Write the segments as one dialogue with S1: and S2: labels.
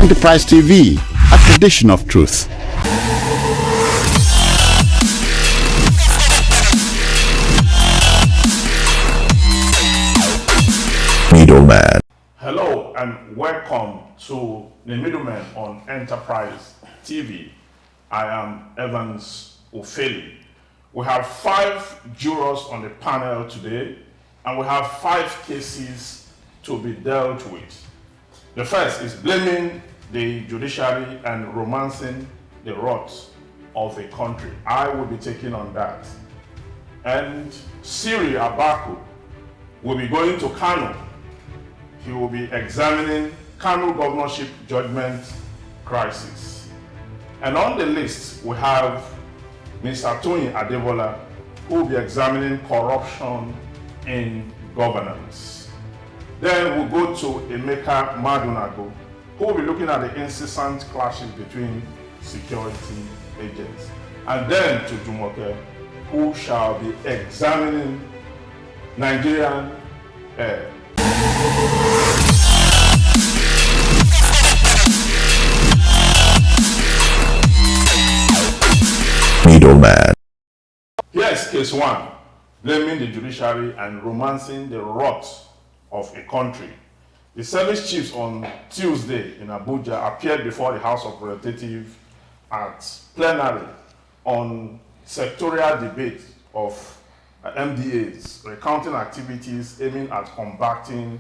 S1: Enterprise TV, a tradition of truth. Middlemen.
S2: Hello and welcome to the Middlemen on Enterprise TV. I am Evans Ofeli. We have 5 jurors on the panel today, and we have 5 cases to be dealt with. The first is blaming the judiciary and romancing the riots of a country. I will be taking on that. And Siri Abaku will be going to Kano. He will be examining Kano governorship judgment crisis. And on the list, we have Mr. Tony Adebola, who will be examining corruption in governance. Then we'll go to Emeka Madunago, who will be looking at the incessant clashes between security agents. And then to Jumoke, who shall be examining Nigerian air.
S1: Middleman.
S2: Here's case 1, blaming the judiciary and romancing the rot of a country. The service chiefs on Tuesday in Abuja appeared before the House of Representatives at plenary on sectorial debate of MDAs, recounting activities aiming at combating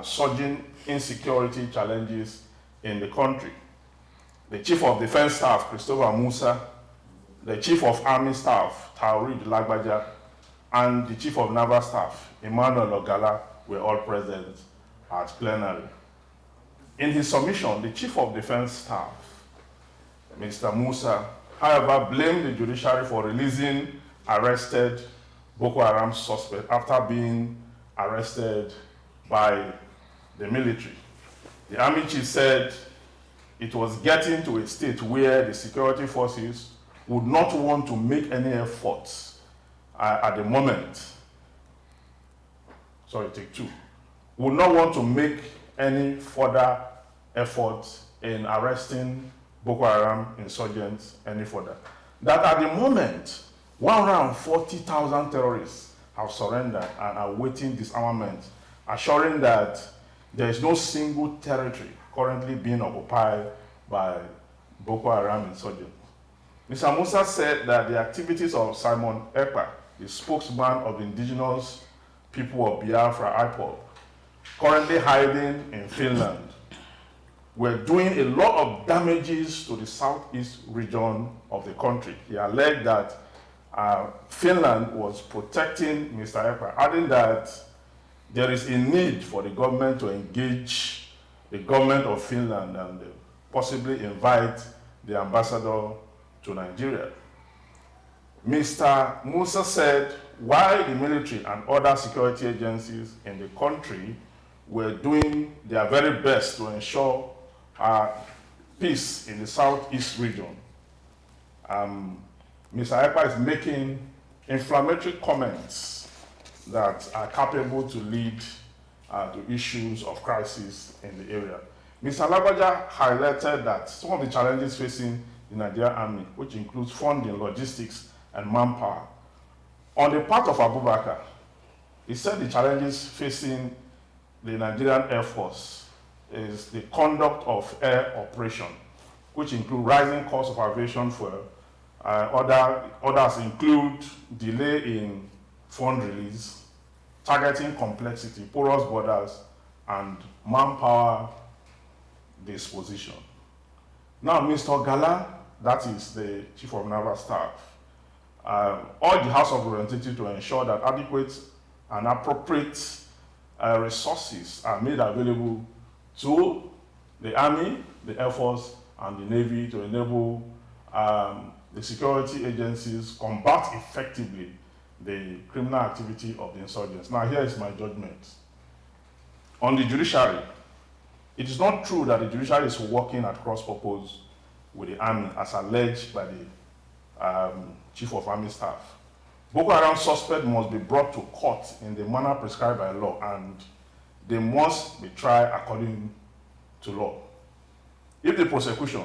S2: surging insecurity challenges in the country. The Chief of Defense Staff, Christopher Musa, the Chief of Army Staff, Taoreed Lagbaja, and the Chief of Naval Staff, Emmanuel Ogala, were all present at plenary. In his submission, the Chief of Defense Staff, Mr. Musa, however, blamed the judiciary for releasing arrested Boko Haram suspects after being arrested by the military. The Army Chief said it was getting to a state where the security forces would not want to make any efforts at the moment. Sorry, take 2. Would not want to make any further efforts in arresting Boko Haram insurgents any further. That at the moment, 140,000 terrorists have surrendered and are awaiting disarmament, assuring that there is no single territory currently being occupied by Boko Haram insurgents. Mr. Musa said that the activities of Simon Ekpa, the spokesman of the indigenous people of Biafra, IPOB, currently hiding in Finland, were doing a lot of damages to the southeast region of the country. He alleged that Finland was protecting Mr. Ekpa, adding that there is a need for the government to engage the government of Finland and possibly invite the ambassador to Nigeria. Mr. Musa said while the military and other security agencies in the country were doing their very best to ensure peace in the southeast region, Mr. Ekpa is making inflammatory comments that are capable to lead to issues of crisis in the area. Mr. Lagbaja highlighted that some of the challenges facing the Nigerian Army, which includes funding, logistics, and manpower. On the part of Abubakar, he said the challenges facing the Nigerian Air Force is the conduct of air operation, which include rising costs of aviation fuel. Others include delay in fund release, targeting complexity, porous borders, and manpower disposition. Now, Mr. Gala, that is the Chief of Naval Staff, urged the House of Representatives to ensure that adequate and appropriate resources are made available to the Army, the Air Force, and the Navy to enable the security agencies combat effectively the criminal activity of the insurgents. Now, here is my judgment. On the judiciary, it is not true that the judiciary is working at cross purpose with the Army, as alleged by the Chief of Army Staff. Boko Haram suspects must be brought to court in the manner prescribed by law, and they must be tried according to law. If the prosecution,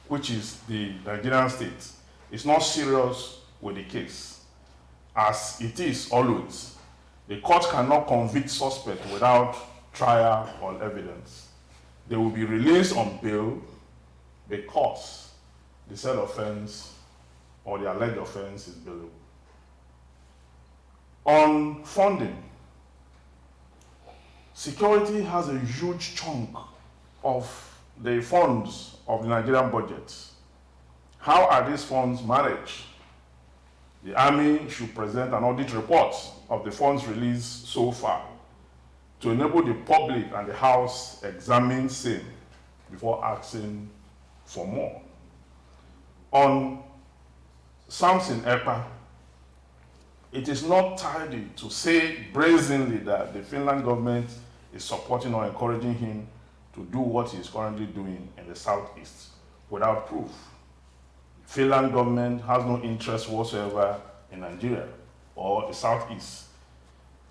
S2: which is the Nigerian state, is not serious with the case, as it is always, the court cannot convict suspect without trial or evidence. They will be released on bail because the said offense or the alleged offense is bailable. On funding, security has a huge chunk of the funds of the Nigerian budget. How are these funds managed? The Army should present an audit report of the funds released so far to enable the public and the House examine same before asking for more. On Samson Ekpa, it is not tidy to say brazenly that the Finland government is supporting or encouraging him to do what he is currently doing in the southeast without proof. Finland government has no interest whatsoever in Nigeria or the southeast.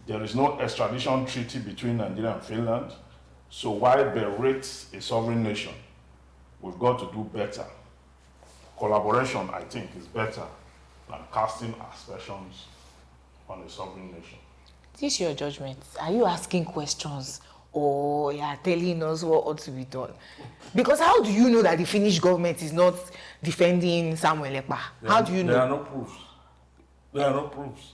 S2: There is no extradition treaty between Nigeria and Finland, so why berate a sovereign nation? We've got to do better. Collaboration, I think, is better than casting aspersions on a sovereign nation.
S3: This is your judgment. Are you asking questions or you are telling us what ought to be done? Because how do you know that the Finnish government is not defending Samuel Ekpa? How do you know?
S2: There are no proofs. There are no proofs.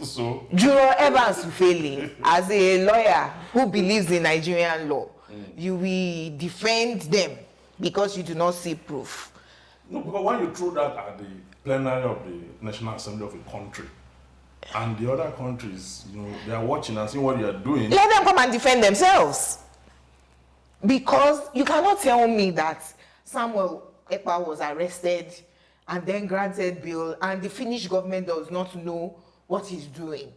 S2: So,
S3: Juror Evans Ufele, as a lawyer who believes in Nigerian law, you will defend them because you do not see proof.
S2: no, because when you throw that at the plenary of the National Assembly of a country, and the other countries, they are watching and seeing what you are doing.
S3: Let them come and defend themselves. Because you cannot tell me that Samuel Ekpa was arrested and then granted bail and the Finnish government does not know what he's doing.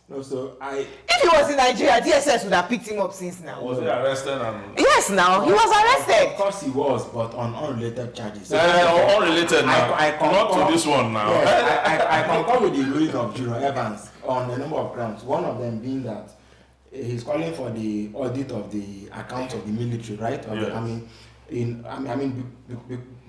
S4: No, so
S3: If he was in Nigeria, DSS would have picked him up since now.
S2: Was he arrested? And
S3: Yes, now. He was arrested.
S4: Of course he was, but on unrelated charges.
S2: unrelated now.
S4: I
S2: Not to this one now.
S4: Yes, I concur with the ruling of Juror Evans on a number of grounds. One of them being that he's calling for the audit of the accounts of the military, right? Of the army.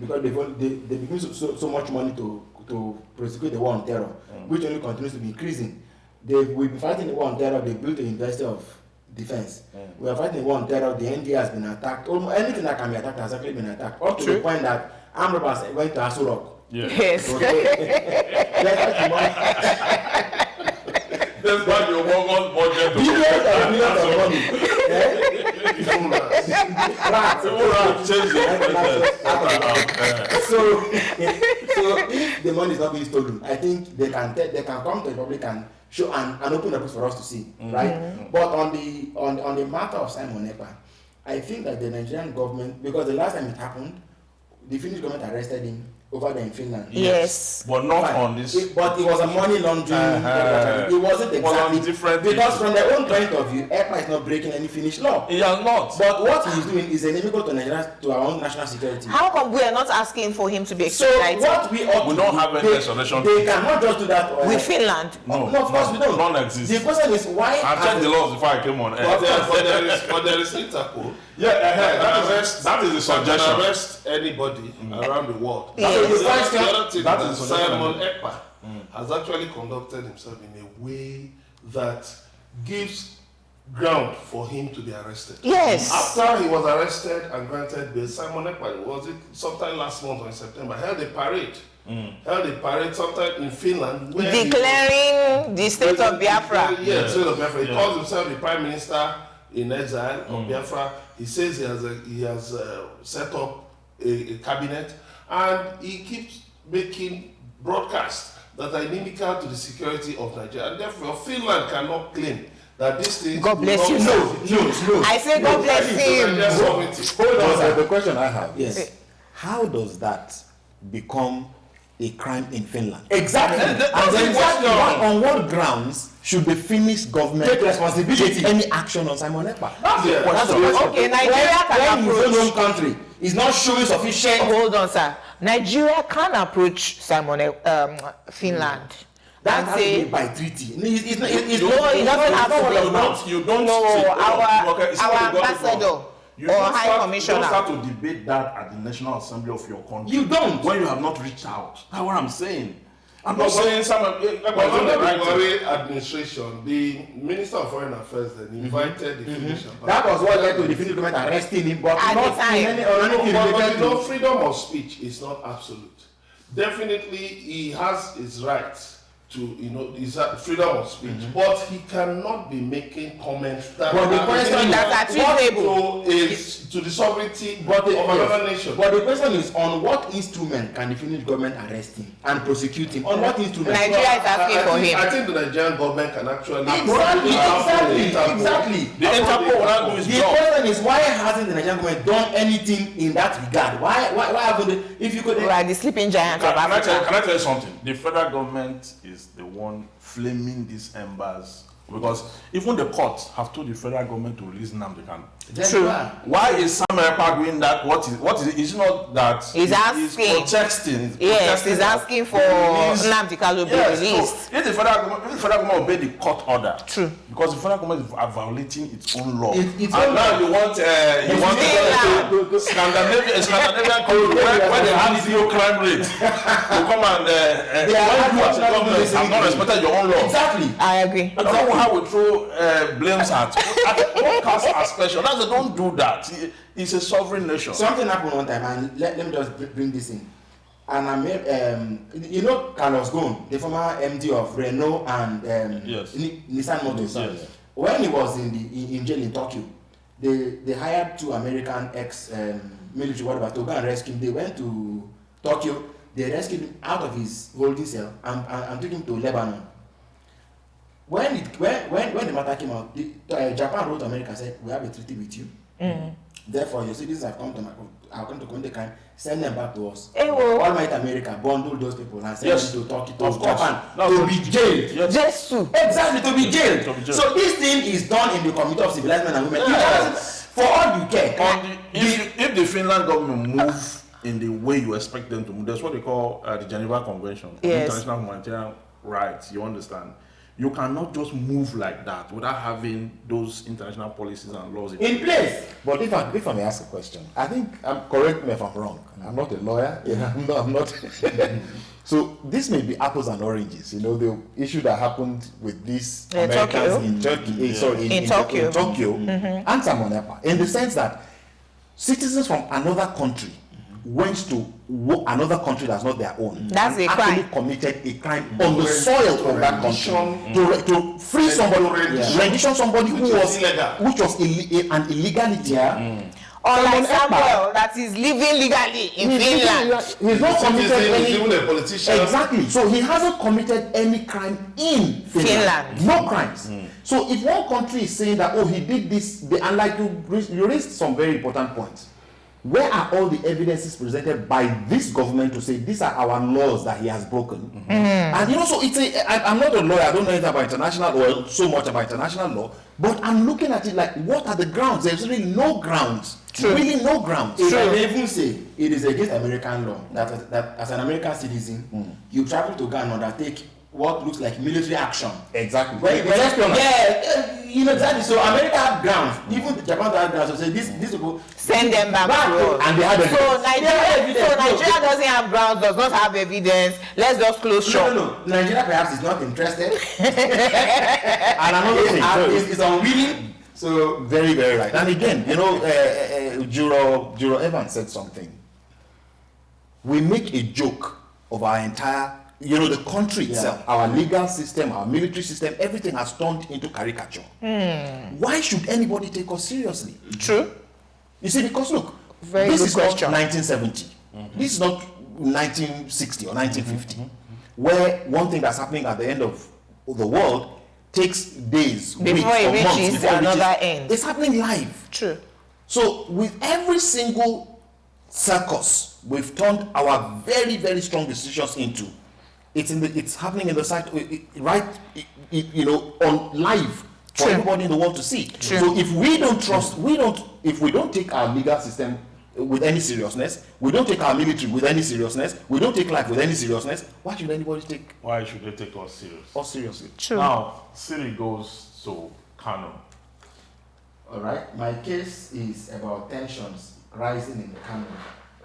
S4: Because they've given so much money to prosecute the war on terror, which only continues to be increasing. We've been fighting the war on terror. They built the University of Defense. We are fighting the war on terror. The NDA has been attacked. Almost anything that can be attacked has actually been attacked. Up to the point that armed robbers went to Aso Rock.
S3: Yes.
S4: So
S2: That's why you want budget to
S4: billions of money. So if the money is not being stolen, I think they can come to the public and show and open the books for us to see, right? But on the matter of Simon Ekpa, I think that the Nigerian government, because the last time it happened, the Finnish government arrested him over there in Finland.
S3: Yes.
S2: But not on this.
S4: But it was a money laundering. It wasn't exactly
S2: different.
S4: Because from their own point of view, Ekpa is not breaking any Finnish law.
S2: He has not.
S4: But what he is doing is inimical to Nigeria, to our own national security.
S3: How come we are not asking for him to be
S4: So
S3: extradited?
S4: what we ought
S2: We
S4: to
S2: don't
S4: do,
S2: have any extradition.
S4: They cannot just do that.
S3: With Finland?
S4: No, of course we don't.
S2: None exists.
S4: The question is why.
S2: I checked the laws before I came on air.
S5: But there is Interpol.
S2: That is the suggestion.
S5: Can arrest anybody around the world.
S3: Yes.
S5: So the other thing
S2: That
S5: that
S2: is the suggestion.
S5: Simon Ekpa has actually conducted himself in a way that gives ground for him to be arrested.
S3: Yes.
S5: After he was arrested and granted bail, Simon Ekpa, was it sometime last month or in September, held a parade sometime in Finland where
S3: Declaring the state of Biafra.
S5: State of Biafra. He calls himself the Prime Minister in exile of Biafra. He says he has set up a cabinet, and he keeps making broadcasts that are inimical to the security of Nigeria. And therefore, Finland cannot claim that these things.
S3: God bless you. No. I say God bless him.
S4: Hold on, sir.
S6: The question I have
S4: Yes.
S6: is, how does that become a crime in Finland?
S4: Exactly.
S6: And then on what grounds should the Finnish government
S4: Take responsibility.
S6: take any action on Simon Ekpa?
S4: That's the
S6: That's
S4: question.
S6: the question.
S3: Okay, Nigeria can
S4: When his own
S3: approach.
S4: country is not showing sufficient.
S3: Hold on, sir. Nigeria can approach Finland.
S4: That
S3: And
S4: has to
S3: say,
S4: be by treaty. It's
S3: no, it doesn't have to be.
S2: You don't
S3: No,
S2: say-
S3: our
S2: okay, it's not the government
S3: ambassador.
S2: You
S3: or
S2: don't
S3: high
S2: start-
S3: commissioner.
S2: You don't start to debate that at the National Assembly of your country.
S4: You don't.
S2: When you have not reached out. That's what I'm saying. I'm
S5: But-
S2: not saying some of
S5: But under the Buhari administration, the Minister of Foreign Affairs then invited the Finnish ambassador.
S4: That was what led to the Finnish government arresting him, but
S3: At the
S4: not
S3: time.
S4: in any or anything
S5: But
S4: related
S5: you know,
S4: to.
S5: freedom of speech is not absolute. Definitely, he has his rights to, his freedom of speech, but he cannot be making comments that
S4: But the question
S3: that are treasonable.
S5: to the sovereignty
S4: But the,
S5: of another nation.
S4: But the question is, on what instrument can the Finnish government arrest him and prosecute him? On what instrument?
S3: Nigeria is asking for him.
S5: I think the Nigerian government can actually
S4: Exactly.
S2: The Interpol will not do its
S4: The
S2: job.
S4: question is, why hasn't the Nigerian government done anything in that regard? Why haven't they? If you could,
S3: We are the sleeping giant of
S2: Can I
S3: Africa.
S2: tell you something? The federal government is the one flaming these embers because even the courts have told the federal government to release Nnamdi Kanu.
S3: True.
S2: Why is Sam Ekpa doing that? What is it? Is it not that
S3: He's asking.
S2: protesting?
S3: Yes, he's asking for Nnamdi Kanu to be released.
S2: So if the federal government obey the court order,
S3: True.
S2: because the federal government is violating its own law,
S4: It's
S2: and
S4: own
S2: now
S4: law.
S2: you want Scandinavian country where they have zero crime rate to come and when you as a government have not respected your own law.
S4: exactly.
S3: I agree.
S2: I don't know how we throw blames at. Don't cast aspersion. That's don't do that. It's a sovereign nation.
S4: Something happened one time, and let me just bring this in. And I made, Carlos Ghosn, the former MD of Renault and
S2: Yes.
S4: Nissan Motors.
S2: Yes.
S4: When he was in jail in Tokyo, they hired two American military whatever to go and rescue him. They went to Tokyo. They rescued him out of his holding cell and took him to Lebanon. When the matter came out, Japan wrote to America and said, we have a treaty with you. Therefore, your citizens have come to commit the crime. Send them back to us. Almighty America bundle those people and send
S2: Yes.
S4: them to Turkey,
S2: Of
S4: to
S2: course.
S4: Japan,
S2: No,
S4: to
S2: no.
S4: be jailed.
S2: Yes.
S3: Jesus.
S4: Exactly, to be jailed.
S2: To be jailed.
S4: So this thing is done in the Committee of Civilized Men and Women.
S2: Yes.
S4: For all you care.
S2: If the Finland government move in the way you expect them to move, that's what they call the Geneva Convention,
S3: Yes.
S2: International Humanitarian Rights. You understand? You cannot just move like that without having those international policies and laws
S4: In place.
S6: But if I may ask a question, I think, correct me if I'm wrong, I'm not a lawyer, I'm not. So this may be apples and oranges, the issue that happened with these Americans
S3: Tokyo.
S6: in Turkey,
S3: In Tokyo.
S6: And Sam Ekpa, in the sense that citizens from another country went to another country that's not their own.
S3: That's
S6: and
S3: a
S6: actually
S3: crime.
S6: committed a crime on the soil of that country to free somebody, rendition somebody who was
S5: illegal.
S6: which was an illegality.
S3: Unlike
S6: Ekpa,
S3: Samuel that is living legally in Finland.
S6: He's not committed
S5: Citizen is
S6: any.
S5: even a politician.
S6: Exactly. So he hasn't committed any crime in Finland. No crimes. So if one country is saying that, he did this, and like you raised some very important points. Where are all the evidences presented by this government to say these are our laws that he has broken? And so I'm not a lawyer, I don't know anything about international or so much about international law, but I'm looking at it like, what are the grounds? There's really no grounds.
S3: True.
S6: Really no grounds.
S4: If I may even say it is against American law that as an American citizen, you travel to Ghana and undertake what looks like military action.
S6: Exactly.
S4: Exactly. So America had grounds. Even Japan had grounds. So say these people
S3: Send them back to us.
S6: And they had
S3: So
S6: evidence.
S3: Nigeria doesn't have grounds, does not have evidence. Let's just close shop.
S4: No. Nigeria perhaps is not interested.
S6: And another thing,
S4: It's unwilling.
S6: so very, very right. And again, Juro Evans said something. We make a joke of our entire, the country itself, our legal system, our military system, everything has turned into caricature. Why should anybody take us seriously?
S3: True.
S6: You see, because look,
S3: Very
S6: this
S3: good
S6: is
S3: question.
S6: not 1970. This is not 1960 or 1950, where one thing that's happening at the end of the world takes days,
S3: Before
S6: weeks,
S3: it
S6: or months
S3: reaches
S6: before it
S3: another end.
S6: It's happening live.
S3: True.
S6: So with every single circus, we've turned our very, very strong decisions into. It's happening in the site, on live for
S3: True.
S6: everybody in the world to see.
S3: True.
S6: So if we don't take our legal system with any seriousness, we don't take our military with any seriousness, we don't take life with any seriousness, why should anybody take
S2: Why should they take us serious?
S6: us seriously?
S3: True.
S2: Now, Siri goes to Kano.
S4: All right, my case is about tensions rising in Kano.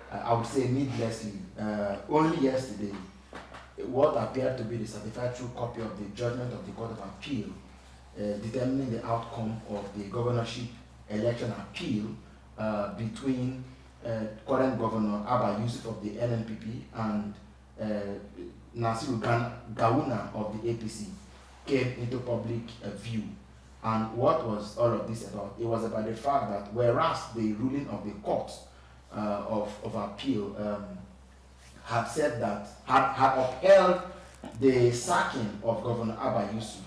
S4: I would say needlessly. Only yesterday, what appeared to be the certified true copy of the judgment of the Court of Appeal determining the outcome of the governorship election appeal between current Governor Abba Yusuf of the NNPP and Nasiru Gawuna of the APC came into public view. And what was all of this about? It was about the fact that whereas the ruling of the court of appeal had said that, had upheld the sacking of Governor Abba Yusuf,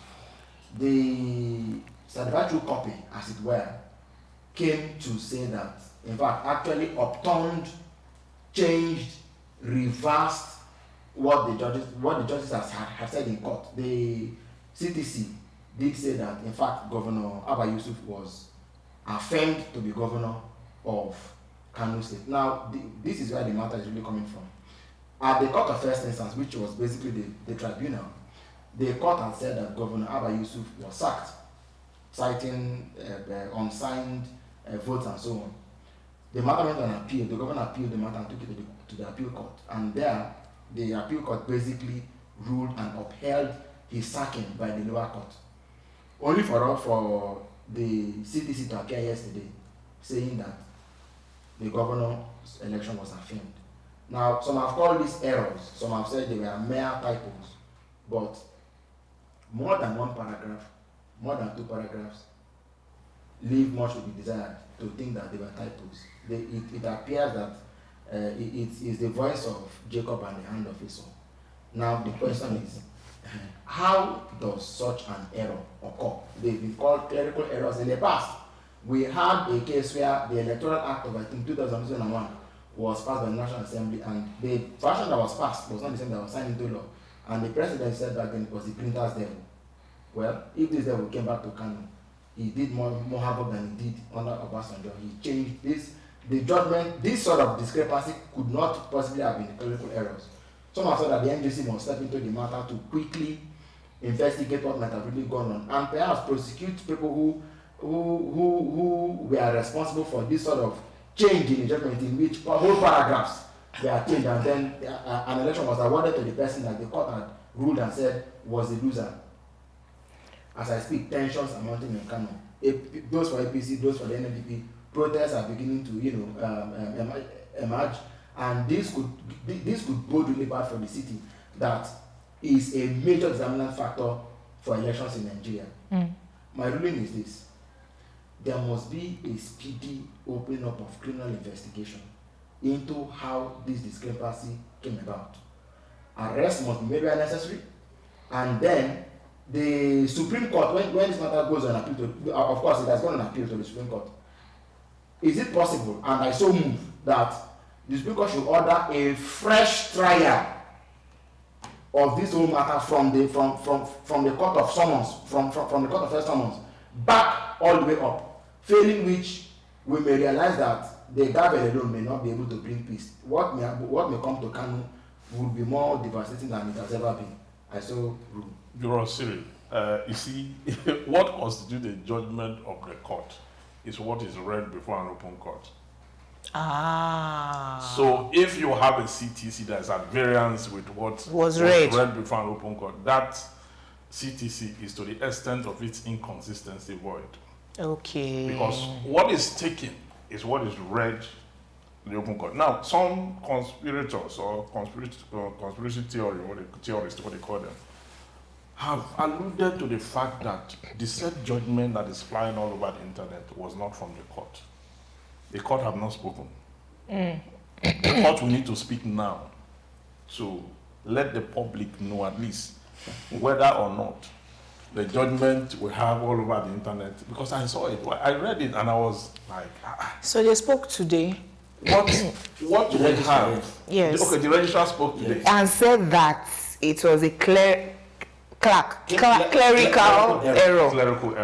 S4: the certified true copy, as it were, came to say that, in fact, actually upturned, changed, reversed what the judges have said in court. The CTC did say that, in fact, Governor Abba Yusuf was affirmed to be governor of Kano State. Now, this is where the matter is really coming from. At the court of first instance, which was basically the tribunal, the court had said that Governor Abba Yusuf was sacked, citing unsigned votes and so on. The matter went on appeal. The governor appealed the matter and took it to the appeal court. And there, the appeal court basically ruled and upheld his sacking by the lower court. Only for the CTC to appear yesterday saying that the governor's election was affirmed. Now, some have called these errors, some have said they were mere typos, but more than one paragraph, more than two paragraphs, leave much to be desired to think that they were typos. It appears that it is the voice of Jacob and the hand of Esau. Now, the question is, how does such an error occur? They've been called clerical errors in the past. We had a case where the Electoral Act of, I think, 2001 was passed by the National Assembly, and the version that was passed was not the same that was signed into law. And the president said back then it was the printer's devil. Well, if this devil came back to Kano, he did more havoc than he did under Obasanjo. He changed this. The judgment, this sort of discrepancy could not possibly have been clerical errors. Some have said that the NJC must step into the matter to quickly investigate what might have really gone on and perhaps prosecute people who were responsible for this sort of change in the judgment, in which whole paragraphs were changed, and then an election was awarded to the person that the court had ruled and said was the loser. As I speak, tensions are mounting in Kano. Those for APC, those for the NNPP, protests are beginning to emerge, and this could bode really bad for the city. That is a major determinant factor for elections in Nigeria. My ruling is this: there must be a speedy opening up of criminal investigation into how this discrepancy came about. Arrest must be made where necessary, and then the Supreme Court, when this matter goes on appeal to, of course it has gone on appeal to the Supreme Court. Is it possible, and I so move, that the Supreme Court should order a fresh trial of this whole matter from the court of summons, from the court of first summons, back all the way up, failing which we may realize that the gavel alone may not be able to bring peace. What may come to Kano would be more devastating than it has ever been. I so rule.
S2: Judiciary, you see, what constitutes the judgment of the court is what is read before an open court. So if you have a CTC that is at variance with what was read before an open court, that CTC is to the extent of its inconsistency void.
S3: Okay.
S2: Because what is taken is what is read in the open court. Now, some conspirators or conspiracy theorists, what they call them, have alluded to the fact that the said judgment that is flying all over the internet was not from the court. The court have not spoken. The court will need to speak now to let the public know at least whether or not the judgment we have all over the internet, because I saw it, I read it and I was like,
S3: So they spoke today.
S2: What do we have?
S3: Yes.
S2: Okay, the registrar spoke today.
S3: And said that it was a clerical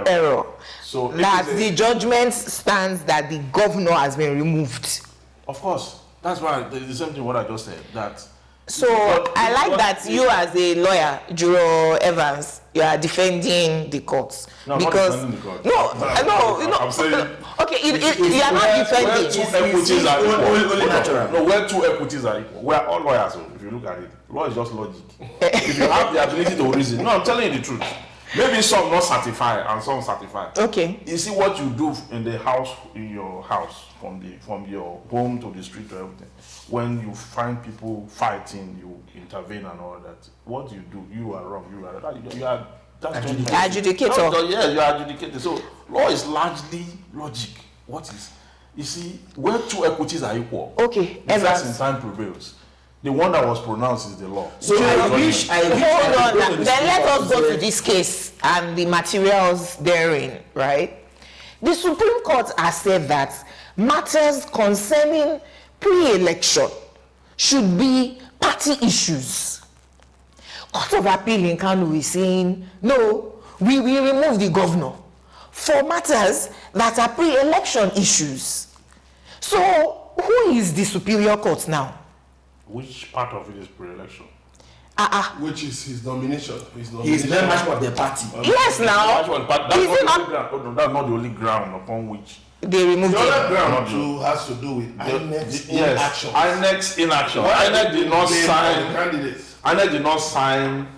S3: error.
S2: So
S3: that the judgment stands that the governor has been removed.
S2: Of course, that's why the same thing what I just said, that
S3: So I like that you, as a lawyer, Juro Evans, you are defending the courts.
S2: No,
S3: because
S2: I'm not defending the court.
S3: no,
S2: I'm saying
S3: okay, you are not
S2: where two
S3: defending.
S2: equities are equal.
S4: only natural.
S2: No, where two equities are equal. We are all lawyers. So if you look at it, law is just logic. If you have the ability to reason, no, I'm telling you the truth. Maybe some not certify and some certify.
S3: Okay.
S2: You see what you do in the house, in your house, from your home to the street to everything. When you find people fighting, you intervene and all that. What you do, you are wrong. You are that's judgment.
S3: Adjudicator.
S2: Yeah, you are adjudicator. So law is largely logic. What is? You see, where two equities are equal.
S3: Okay.
S2: The first in time prevails. The one that was pronounced is the law.
S4: So I wish
S3: Hold on. Then let us go to this case and the materials therein, right? The Supreme Court has said that matters concerning pre-election should be party issues. Court of Appeal in Kano is saying, no, we will remove the governor for matters that are pre-election issues. So who is the Superior Court now?
S2: Which part of it is pre-election?
S5: Which is his nomination.
S4: He's membership of the party.
S3: Yes, now.
S2: That's not the only ground upon which
S3: They removed
S5: The other
S3: it.
S5: ground too has to do with INEC's inaction.
S2: INEC's inaction. INEC did not sign.
S5: Candidates.
S2: INEC did not sign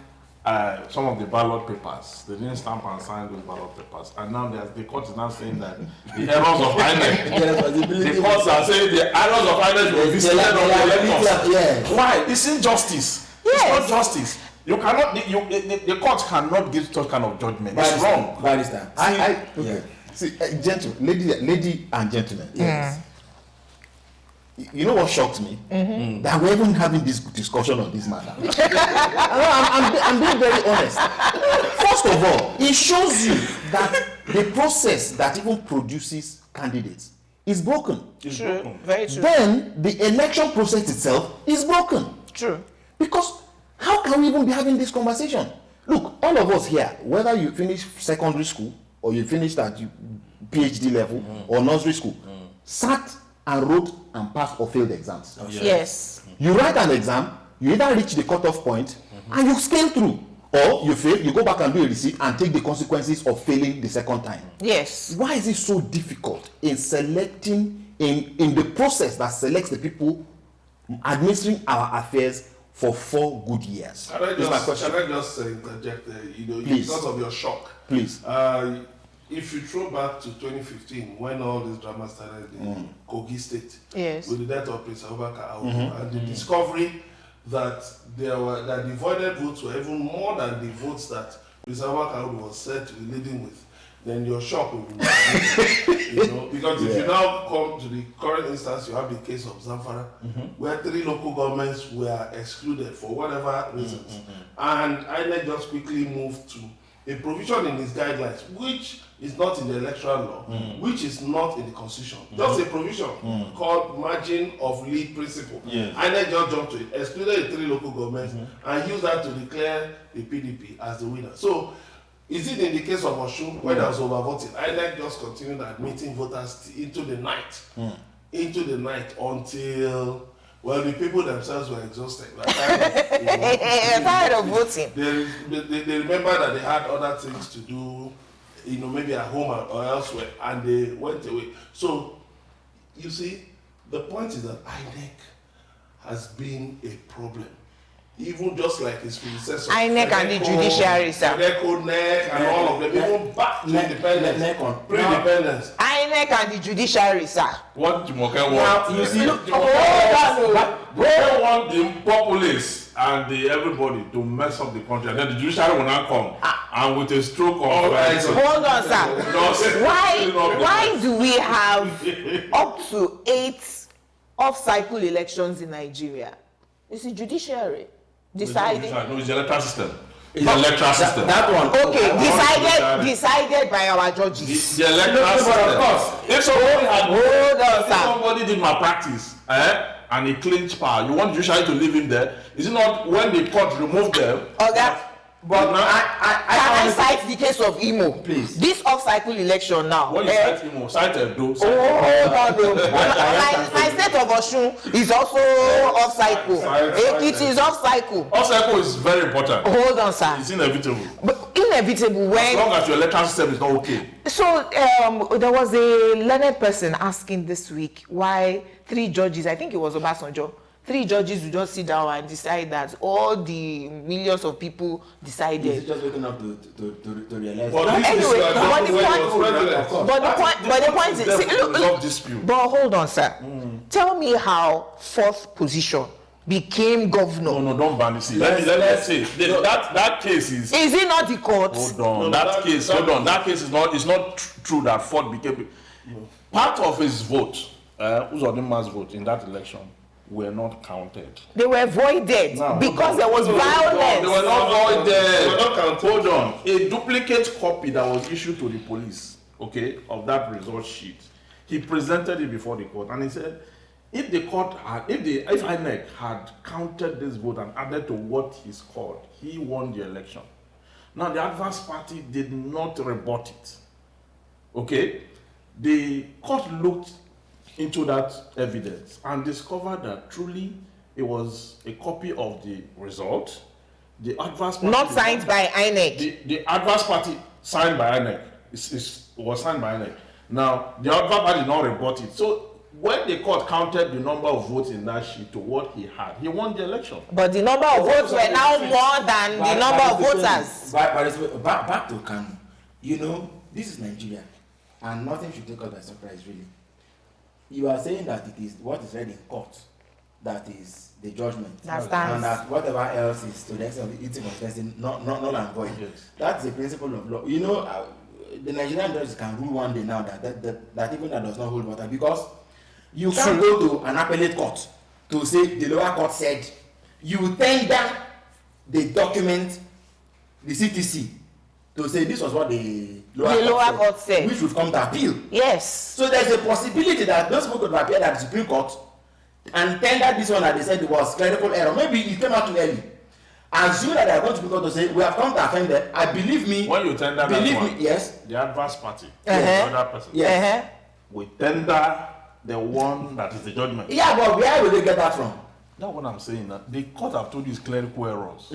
S2: some of the ballot papers. They didn't stamp and sign those ballot papers. And now the court is now saying that the errors of INEC. The courts are saying the errors of INEC were visited on the electors.
S4: Yeah.
S2: Why? It's injustice.
S3: Yes.
S2: It's not justice. You cannot. The court cannot give such kind of judgment. It's wrong.
S4: Barrister.
S6: Okay. See, lady and gentlemen.
S4: Yes.
S6: You know what shocked me? That we're even having this discussion on this matter. I'm being very honest. First of all, it shows you that the process that even produces candidates is broken.
S3: True. Very true.
S6: Then the election process itself is broken.
S3: True.
S6: Because how can we even be having this conversation? Look, all of us here, whether you finish secondary school or you finished at PhD level or nursery school, sat and wrote and passed or failed exams.
S3: Yes.
S6: You write an exam, you either reach the cutoff point and you scale through, or you fail, you go back and do a receipt and take the consequences of failing the second time.
S3: Yes.
S6: Why is it so difficult in selecting, in the process that selects the people administering our affairs for 4 good years?
S5: Can I
S6: This is my question.
S5: just interject there?
S6: Please.
S5: Because of your shock.
S6: Please.
S5: If you throw back to 2015, when all this drama started in Kogi State,
S3: Yes.
S5: with the death of Prince Abubakar and the discovery that that the voided votes were even more than the votes that Prince Abubakar was said to be leading with, then your shock will be because if you now come to the current instance, you have the case of Zamfara, where 3 local governments were excluded for whatever reasons, and INEC just quickly moved to a provision in its guidelines, which is not in the electoral law, which is not in the constitution. Just a provision called margin of lead principle.
S2: Yes.
S5: INEC just jumped to it, excluded the 3 local governments, and used that to declare the PDP as the winner. So, is it in the case of Osun, where there was overvoting, INEC just continued admitting voters into the night, until, well, the people themselves were exhausted. Like,
S3: Tired of voting.
S5: They remember that they had other things to do, maybe at home or elsewhere, and they went away. So, you see, the point is that INEC has been a problem. Even just like his predecessor.
S3: INEC and the judiciary, sir.
S5: NEC and all of them, even back to independence, pre-independence.
S3: INEC and the judiciary, sir.
S2: What Jumoke
S4: Now,
S2: wants.
S4: you see,
S2: They want the populace and everybody to mess up the country, and then the judiciary will now come and with a stroke of
S3: Hold on, sir.
S2: just
S3: Why do we have up to 8 off-cycle elections in Nigeria? It's the judiciary deciding.
S2: No, it's the electoral system. It's the electoral system.
S4: that one.
S3: Okay, decided by our judges.
S2: It's the electoral system.
S4: Of course.
S2: If somebody had
S3: Hold on,
S2: if
S3: sir.
S2: somebody did malpractice, and he clinched power, you want judiciary to leave him there? Is it not when the court removed them?
S3: Okay.
S4: But
S3: Can I cite the case of Imo?
S4: Please.
S3: This off-cycle election now.
S2: When you cite him, cite Edo.
S3: My state of Osun is also off-cycle. Ekiti is off-cycle.
S2: Off-cycle is very important.
S3: Hold on, sir.
S2: It's inevitable.
S3: But inevitable when.
S2: As long as your electoral system is not okay.
S3: So there was a learned person asking this week why 3 judges, I think it was Obasanjo, 3 judges would just sit down and decide that all the millions of people decided.
S4: Is it just waking up to realize?
S5: But
S3: Anyway,
S5: but
S3: the point is, see, look,
S2: Dispute.
S3: but hold on, sir. Tell me how 4th position became governor.
S2: No, don't ban it. Let's say that case is.
S3: Is it not the court?
S2: Hold on. That case is not. It's not true that Ford became. Part of his vote, Uzodinma's vote in that election, were not counted.
S3: They were voided because there was violence.
S2: They were not voided.
S5: They were not counted.
S2: Hold on. A duplicate copy that was issued to the police, okay, of that result sheet. He presented it before the court, and he said, if the court had, if INEC had counted this vote and added to what he scored, he won the election. Now the adverse party did not rebut it. Okay, the court looked into that evidence and discovered that truly it was a copy of the result. The adverse party
S3: Not signed by INEC.
S2: the adverse party signed by INEC. Was signed by INEC. Now the adverse party did not rebut it. So when the court counted the number of votes in that sheet to what he had, he won the election.
S3: But the number of votes were now more than the number of voters.
S4: Back to Kano. You know, this is Nigeria, and nothing should take us by surprise, really. You are saying that it is what is read in court that is the judgment,
S3: That stands.
S4: and that whatever else is to the extent of eating of testing, not and void.
S2: Yes.
S4: That's the principle of law. You know, the Nigerian judges can rule one day now that even that does not hold water, because you can't go to an appellate court to say the lower court said. You tender the document, the CTC, to say this was what the lower court said, which will come to appeal.
S3: Yes.
S4: So there's a possibility that those people could appear at the Supreme Court and tender this one that they said it was clerical error. Maybe it came out too early. Assume that they are going to be able to say we have come to offend them. I believe me.
S2: When you tender
S4: believe
S2: that one,
S4: me, yes.
S2: the adverse party,
S3: Uh-huh.
S2: the other person,
S4: Yes.
S2: we tender the one that is the judgment.
S4: Yeah, but where will they get that from?
S2: That's what I'm saying. That the court have told you is clerical errors.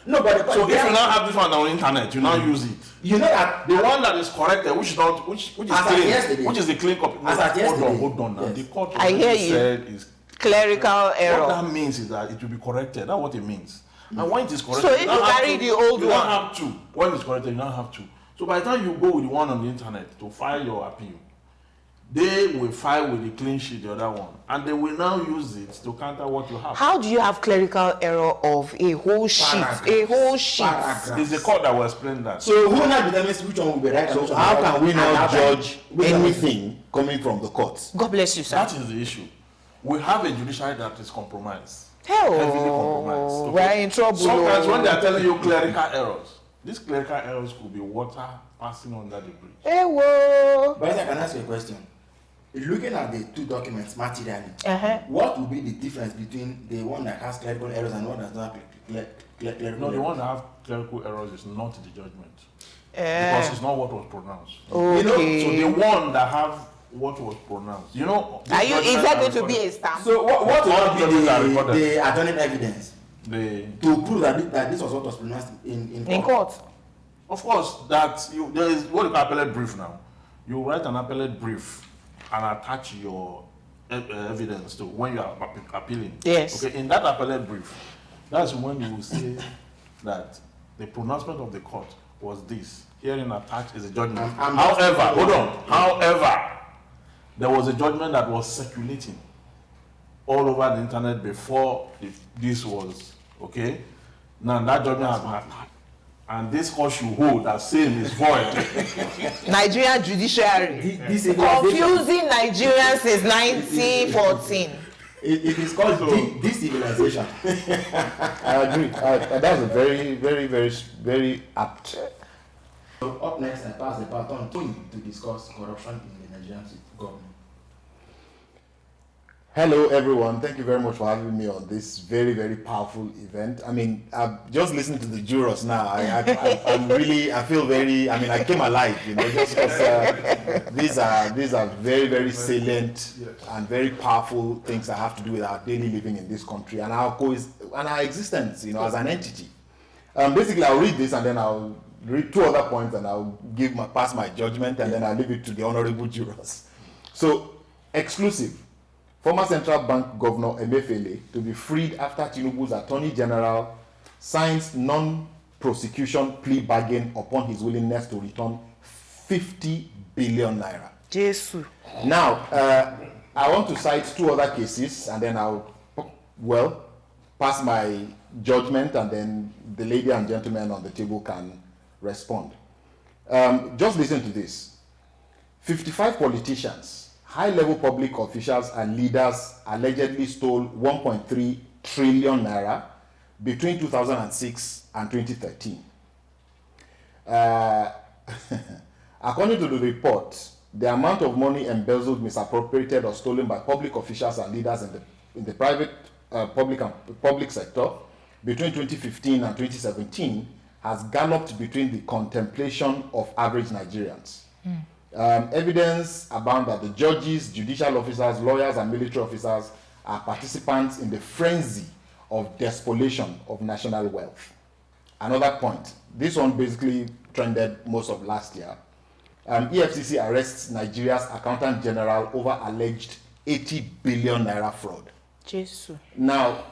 S4: No, but
S2: So if you now have this one on the internet, you now use it.
S4: you know that
S2: The one that is corrected, which is not, which is
S4: As at
S2: clean,
S4: yesterday.
S2: which is the clean copy.
S4: As at yesterday.
S2: Hold on now.
S4: Yes.
S2: The court
S3: I hear
S2: already
S3: you.
S2: said is
S3: Clerical
S2: what
S3: error.
S2: that means is that it will be corrected. That's what it means. And when it is corrected,
S3: So if you
S2: don't have
S3: carry
S2: to-
S3: the old
S2: you
S3: one.
S2: don't have to. When it's corrected, you don't have to. So by the time you go with the one on the internet to file your appeal, they will file with the clean sheet, the other one, and they will now use it to counter what you have.
S3: How do you have clerical error of a whole sheet? A whole sheet.
S2: It's the court that will explain that.
S4: So who now determines which one will be right? and which
S6: So
S4: one
S6: how
S4: will be
S6: can we
S4: wrong?
S6: now
S4: And how can-
S6: judge
S4: which one will-
S6: anything coming from the courts?
S3: God bless you, sir.
S2: That is the issue. We have a judiciary that is compromised.
S3: Hell,
S2: Heavily compromised.
S3: we're in trouble.
S2: Sometimes when they
S3: oh.
S2: are telling you clerical errors, these clerical errors could be water passing under the bridge.
S3: Hey, whoa.
S4: But I can ask you a question. Looking at the two documents materially,
S3: Uh-huh.
S4: what will be the difference between the one that has clerical errors and one that does not have clerical
S2: No, the
S4: errors?
S2: one that have clerical errors is not the judgment.
S3: Eh,
S2: Because it's not what was pronounced.
S4: You know,
S3: okay.
S2: So the one that have what was pronounced, you know.
S3: Are you? Is that going to be a stamp?
S4: So what will
S2: All
S4: not
S2: judgments are
S4: be
S2: recorded.
S4: the adjoining evidence
S2: The
S4: to prove that this was what was pronounced in
S3: In
S4: court?
S3: court.
S2: Of course, that there is what you call appellate brief now. You write an appellate brief and attach your evidence to when you are appealing.
S3: Yes.
S2: Okay, in that appellate brief, that's when you will say that the pronouncement of the court was this. Herein attached is a judgment. However, hold on. However, there was a judgment that was circulating all over the internet before this was okay. Now that judgment has been attached. And this court should hold that same is void.
S3: Nigerian Judiciary.
S4: This civilization,
S3: Confusing Nigerians since 1914.
S4: it is called de-civilization.
S6: I agree. That's a very, very, very, very apt.
S4: So up next, I pass the baton to you to discuss corruption in the Nigerian government.
S6: Hello, everyone. Thank you very much for having me on this very, very powerful event. I mean, I'm just listening to the jurors now. I feel very, I came alive, just because these are very, very salient and very powerful things that have to do with our daily living in this country and our existence, as an entity. Basically, I'll read this and then I'll read two other points and I'll pass my judgment and then I'll leave it to the honorable jurors. So, exclusive. Former Central Bank Governor Emefiele to be freed after Tinubu's Attorney General signs non-prosecution plea bargain upon his willingness to return 50 billion naira.
S3: Jesus.
S6: Now, I want to cite two other cases and then I'll, pass my judgment and then the lady and gentleman on the table can respond. Just listen to this. 55 politicians, high-level public officials and leaders allegedly stole 1.3 trillion naira between 2006 and 2013. According to the report, the amount of money embezzled, misappropriated, or stolen by public officials and leaders in the private, public sector between 2015 and 2017 has galloped between the contemplation of average Nigerians. Evidence abound that the judges, judicial officers, lawyers, and military officers are participants in the frenzy of despoliation of national wealth. Another point, this one basically trended most of last year. EFCC arrests Nigeria's Accountant General over alleged 80 billion naira fraud.
S3: Jesus.
S6: Now,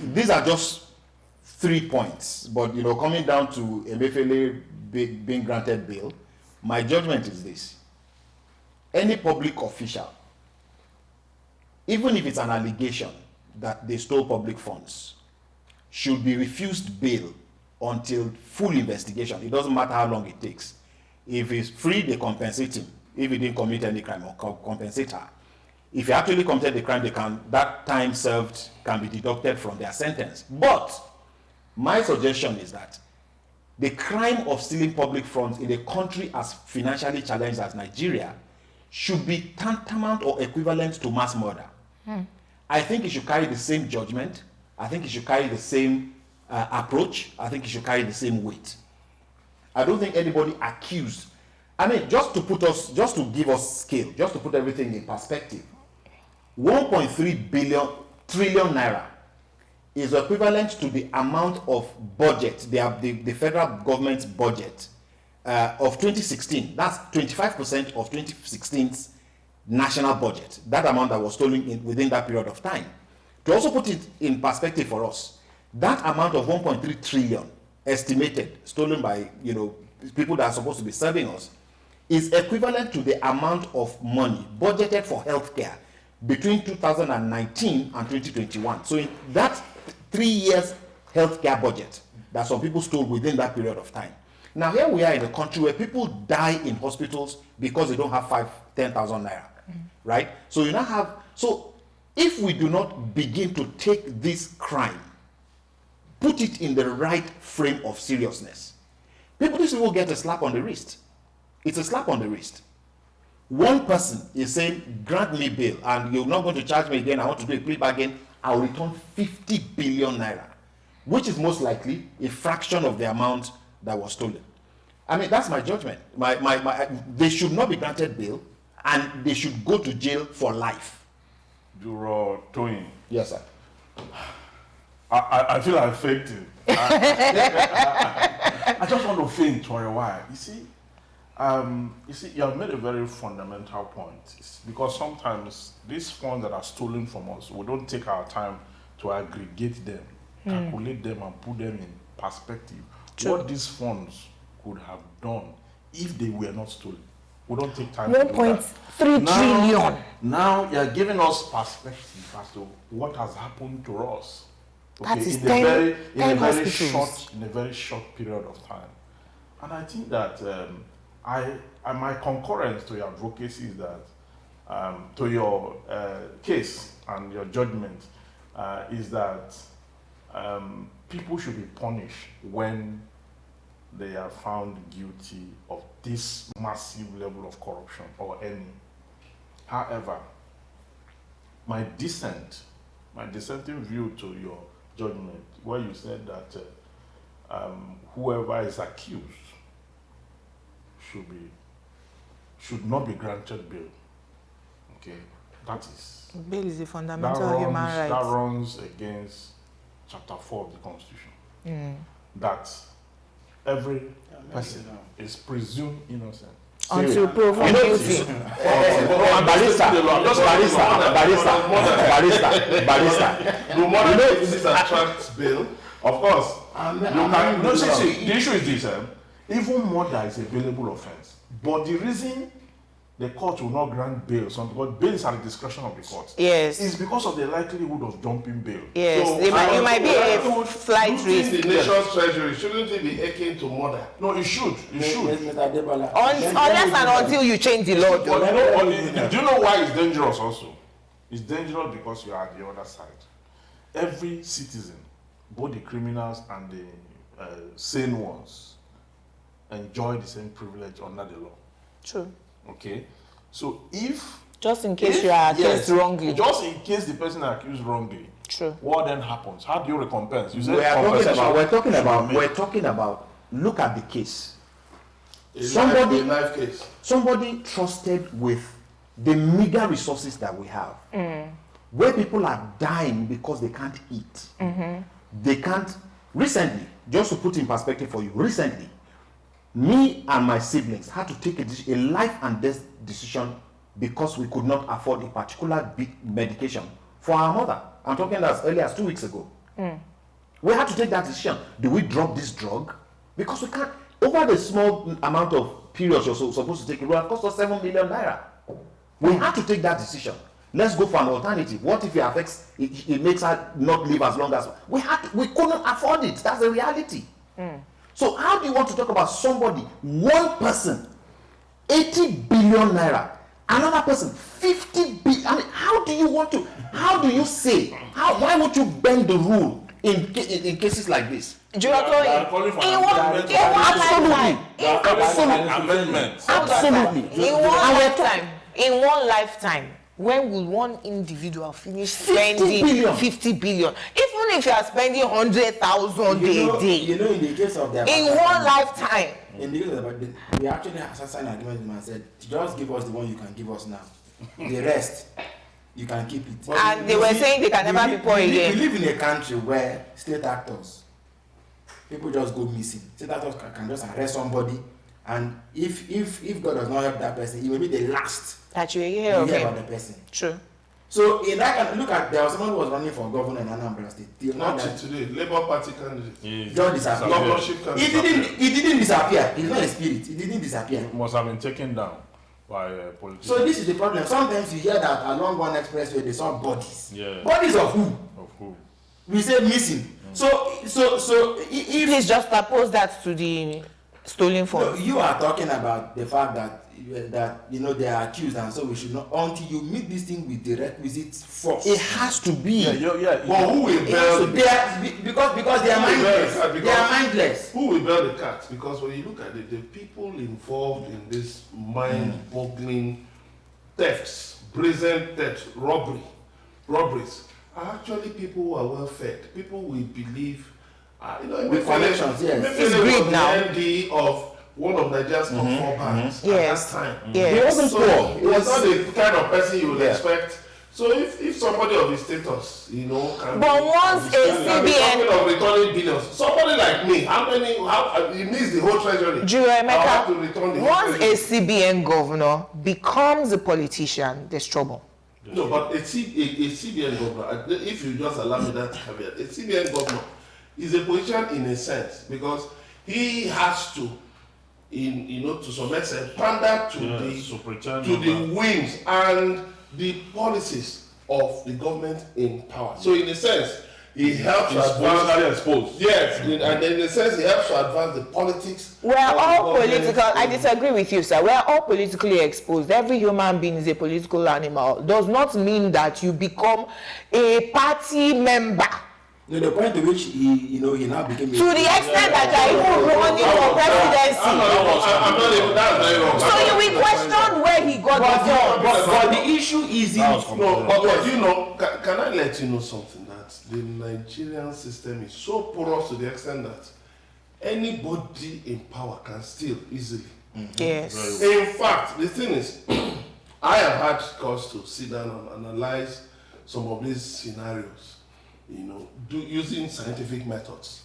S6: these are just 3 points, but coming down to Emefiele being granted bail, my judgment is this. Any public official, even if it's an allegation that they stole public funds, should be refused bail until full investigation. It doesn't matter how long it takes. If he's free, they compensate him. If he didn't commit any crime, or compensate her. If he actually committed the crime, that time served can be deducted from their sentence. But my suggestion is that the crime of stealing public funds in a country as financially challenged as Nigeria should be tantamount or equivalent to mass murder. I think it should carry the same judgment. I think it should carry the same approach. I think it should carry the same weight. I don't think anybody accused. Just to give us scale, just to put everything in perspective, 1.3 trillion naira is equivalent to the amount of budget, the federal government's budget of 2016. That's 25% of 2016's national budget. That amount that was stolen within that period of time. To also put it in perspective for us, that amount of 1.3 trillion estimated, stolen by people that are supposed to be serving us, is equivalent to the amount of money budgeted for healthcare between 2019 and 2021. So in that 3 years healthcare budget that some people stole within that period of time. Now here we are in a country where people die in hospitals because they don't have 10,000 naira, right? So if we do not begin to take this crime, put it in the right frame of seriousness, these people get a slap on the wrist. It's a slap on the wrist. One person is saying, grant me bail and you're not going to charge me again, I want to do a plea bargain, I'll return 50 billion naira, which is most likely a fraction of the amount that was stolen. That's my judgment. They should not be granted bail and they should go to jail for life.
S2: Juror Toyin.
S6: Yes, sir.
S2: I feel I'm fainting. I just want to faint for a while. You see, you have made a very fundamental point. It's because sometimes these funds that are stolen from us, we don't take our time to aggregate them, calculate them, and put them in perspective. True. What these funds could have done if they were not stolen. We don't take time to do that.
S3: 1.3 trillion.
S2: Now you're giving us perspective as to what has happened to us.
S3: That is
S2: in a very short period of time. And I think that my concurrence to your advocacy is that to your case and your judgment is that people should be punished when they are found guilty of this massive level of corruption or any. However, my dissenting view to your judgment, where you said that whoever is accused should not be granted bail. Okay, that is
S3: Bail is a fundamental human right.
S2: That runs against Chapter 4 of the Constitution. That every person is presumed innocent
S3: until proven guilty.
S2: Barrister. No more than this attracts bail. Of course. The issue is this: even murder is a bailable offence. But the reason the court will not grant bail, because bail is at the discretion of the court.
S3: Yes.
S2: It's because of the likelihood of jumping bail.
S3: Yes.
S2: So,
S3: you might be a flight risk.
S5: The nation's treasury shouldn't it be akin to murder?
S2: No, it should. It should.
S3: Unless and until you change the law.
S2: Do you know why it's dangerous also? It's dangerous because you are at the other side. Every citizen, both the criminals and the sane ones, enjoy the same privilege under the law.
S3: True.
S2: Okay? So if...
S3: Just in case you are accused wrongly.
S2: Just in case the person accused wrongly.
S3: True.
S2: What then happens? How do you recompense? You
S6: We're talking about, look at the case.
S5: Life case.
S6: Somebody trusted with the meager resources that we have, where people are dying because they can't eat. They can't. Recently, just to put in perspective for you, me and my siblings had to take a life and death decision because we could not afford a particular medication for our mother. I'm talking as early as 2 weeks ago. We had to take that decision. Do we drop this drug? Because we can't. Over the small amount of period you're supposed to take, it will have cost us 7 million naira. We had to take that decision. Let's go for an alternative. What if it affects? It makes her not live as long as we couldn't afford it. That's the reality. So how do you want to talk about somebody, one person, 80 billion naira, another person, 50 billion? I mean, how do you say? Why would you bend the rule in cases like this?
S2: Absolutely.
S3: In one lifetime, when will one individual finish spending 50 billion? Even if you are spending 100,000 a day.
S4: You know, in the case of the
S3: in one lifetime.
S4: In the case of the we actually signed an agreement with him and said, just give us the one you can give us now. The rest, you can keep it. But
S3: and they were saying they can never be poor again.
S4: We live in a country where state actors, people just go missing. State actors can just arrest somebody, and if God does not help that person, he will be the last
S3: that you hear of
S4: about the person.
S3: True.
S4: So in that kind, look at, there was someone who was running for governor in Anambra State.
S5: Not today, Labour Party candidate.
S4: Just disappeared. He didn't disappear. He's not a spirit. He didn't disappear.
S2: It must have been taken down by politicians.
S4: So this is the problem. Sometimes you hear that along one expressway they saw bodies.
S2: Yeah.
S4: Bodies of who?
S2: Of who?
S4: We say missing. So if
S3: please just oppose that to the stolen funds.
S4: No, you are talking about the fact that you know they are accused, and so we should not, until you meet this thing with the requisite force.
S6: It has to be.
S5: But who will bail?
S4: Because they are mindless. They are mindless.
S5: Who will bail the cat? Because when you look at it, the people involved in this mind-boggling thefts, brazen thefts, robberies, are actually people who are well fed. People will believe,
S4: with connections. Yes,
S3: it's greed now.
S5: The MD of one of Nigeria's top 4 banks
S3: yes.
S5: at that time.
S3: Yes.
S6: He wasn't poor.
S5: He was not the kind of person you would expect. So if somebody of his status, can
S3: but once a CBN
S5: of returning billions, somebody like me, he needs the whole treasury.
S3: Once a CBN governor becomes a politician, there's trouble.
S5: No, but a CBN governor, if you just allow me that caveat, a CBN governor is a position in a sense because he has to, to some extent, pander to the whims and the policies of the government in power. So in a sense, he helps to advance. Yes, and in a sense, he helps to advance the politics.
S3: We are all political. I disagree with you, sir. We are all politically exposed. Every human being is a political animal. Does not mean that you become a party member.
S4: No, the point to which he now became.
S3: To the extent that you are even running for presidency.
S5: I'm not even. That's very wrong.
S3: So you will question where he got
S6: But the issue is
S5: but you know, can I let you know something? That the Nigerian system is so porous to the extent that anybody in power can steal easily.
S3: Yes.
S5: In fact, the thing is, I have had cause to sit down and analyze some of these scenarios, you know, using scientific methods.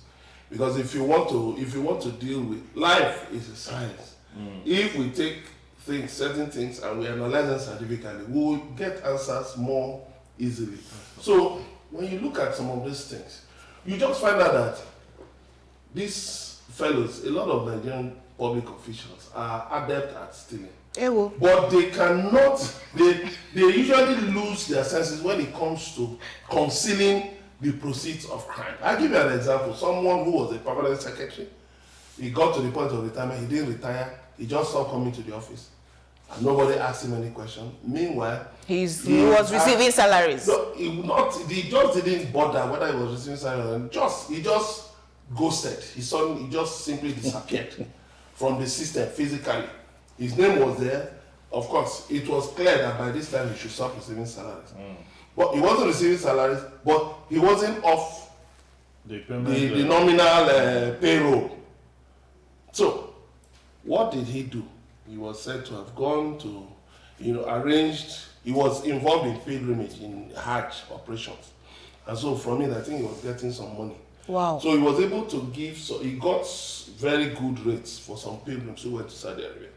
S5: Because if you want to deal with life, is a science. If we take certain things, and we analyze them scientifically, we will get answers more easily. So when you look at some of these things, you just find out that these fellows, a lot of Nigerian public officials, are adept at stealing. But they cannot, they usually lose their senses when it comes to concealing the proceeds of crime. I'll give you an example. Someone who was a permanent secretary, he got to the point of retirement, he didn't retire, he just stopped coming to the office. And nobody asked him any question. Meanwhile,
S3: he was receiving salaries.
S5: No, he just didn't bother whether he was receiving salaries. He just ghosted. He just simply disappeared from the system physically. His name was there. Of course, it was clear that by this time he should stop receiving salaries. But he wasn't receiving salaries, but he wasn't off the nominal payroll. So, what did he do? He was said to have gone to, he was involved in pilgrimage, in Hajj operations. And so from it, I think he was getting some money.
S3: Wow.
S5: So he was able to he got very good rates for some pilgrims who went to Saudi Arabia.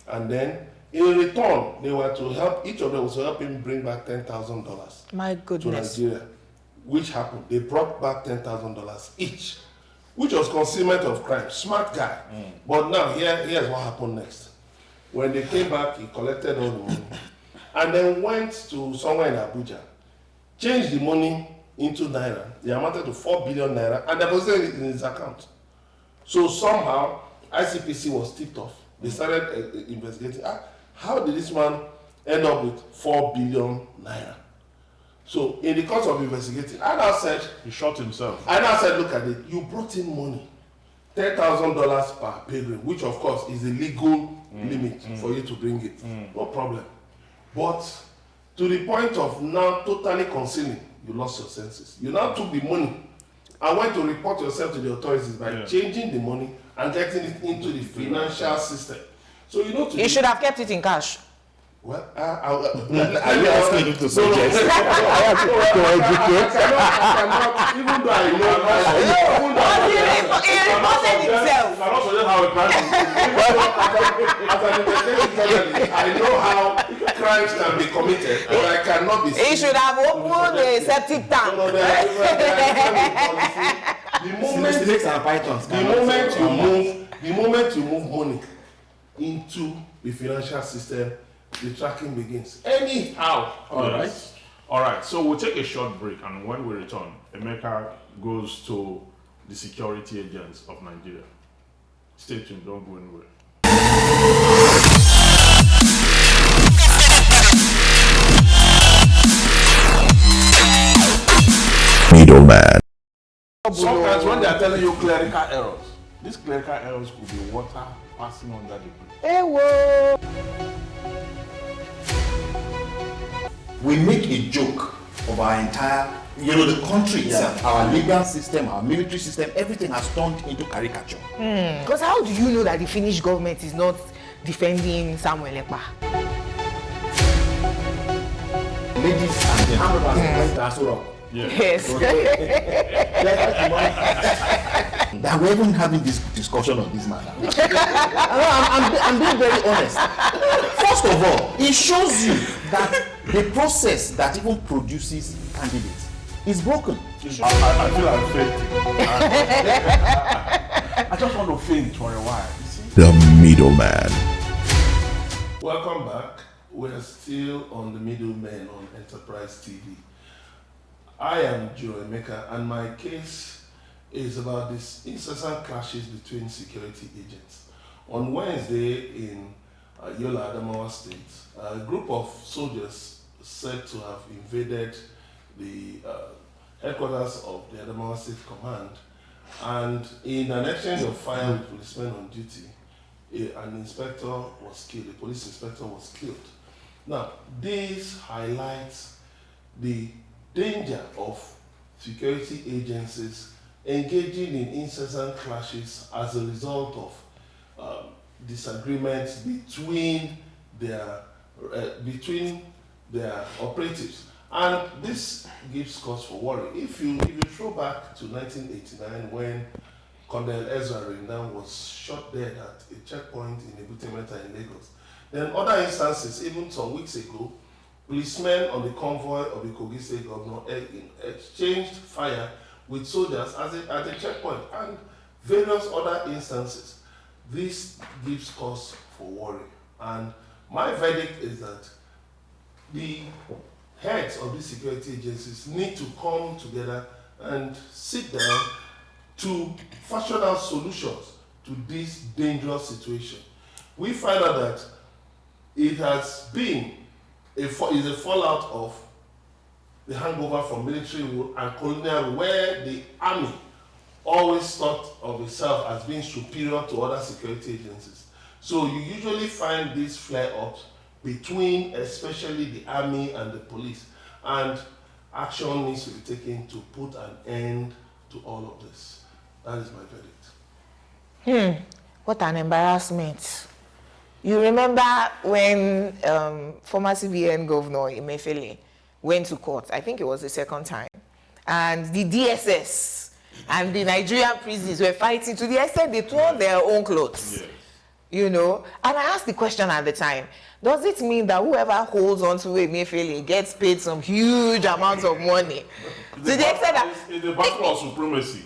S5: And then, in return, they were to help, each of them was to help him bring back $10,000.
S3: My goodness.
S5: To Nigeria. Which happened. They brought back $10,000 each, which was concealment of crime. Smart guy. But now, here's what happened next. When they came back, he collected all the money and then went to somewhere in Abuja, changed the money into Naira. They amounted to 4 billion Naira and deposited it in his account. So somehow, ICPC was tipped off. They started investigating. How did this man end up with 4 billion Naira? So in the course of investigating, I now said,
S2: he shot himself.
S5: I now said, look at it, you brought in money, $10,000 per pilgrim, which of course is the legal limit for you to bring it. No problem. But to the point of now totally concealing, you lost your senses. You now took the money and went to report yourself to the authorities by changing the money and getting it into the financial system. So
S3: you should have kept it in cash.
S5: Well,
S6: are you asking him to suggest?
S5: I cannot, even though I know,
S3: he reported himself.
S2: I cannot suggest how a crime
S5: as an investigative journalist, I know how crimes can be committed, but I cannot be.
S3: He should have opened a septic tank.
S5: The moment you move money into the financial system, the tracking begins. Anyhow.
S2: All right. So we'll take a short break, and when we return, Emeka goes to the security agents of Nigeria. Stay tuned. Don't go anywhere.
S1: Middleman.
S2: Sometimes when they are telling you clerical errors, these clerical errors could be water passing under the bridge.
S3: Hey, whoa.
S6: We make a joke of our entire, the country itself, our legal system, our military system, everything has turned into caricature.
S3: Because how do you know that the Finnish government is not defending Samuel Ekpa?
S6: Ladies and gentlemen, went to Asura.
S3: Yes.
S6: That we're even having this discussion on this matter. I'm being very honest. First of all, it shows you that the process that even produces candidates is broken.
S2: I feel like fainting. I just want to faint for a while. You see?
S1: The Middleman.
S5: Welcome back. We're still on the Middlemen on Enterprise TV. I am Joe Emeka, and my case is about these incessant clashes between security agents. On Wednesday in Yola, Adamawa State, a group of soldiers said to have invaded the headquarters of the Adamawa State Command, and in an exchange of fire with policemen on duty, an inspector was killed, a police inspector was killed. Now, this highlights the danger of security agencies engaging in incessant clashes as a result of disagreements between their operatives, and this gives cause for worry. If you throw back to 1989 when Colonel Ezra Renam was shot dead at a checkpoint in Ebutemeta in Lagos, then other instances, even some weeks ago, policemen on the convoy of the Kogi State Governor exchanged fire with soldiers at a checkpoint, and various other instances. This gives cause for worry, and my verdict is that the heads of these security agencies need to come together and sit down to fashion out solutions to this dangerous situation. We find out that it has been a fallout of the hangover from military rule and colonial rule, where the army always thought of itself as being superior to other security agencies. So you usually find these flare-ups between especially the army and the police, and action needs to be taken to put an end to all of this. That is my verdict.
S3: What an embarrassment. You remember when former CBN Governor Emefiele went to court? I think it was the second time. And the DSS and the Nigerian prisons were fighting to the extent they tore their own clothes. Yes. You know? And I asked the question at the time, does it mean that whoever holds on to Emefiele gets paid some huge amounts of money?
S2: It's the battle of supremacy.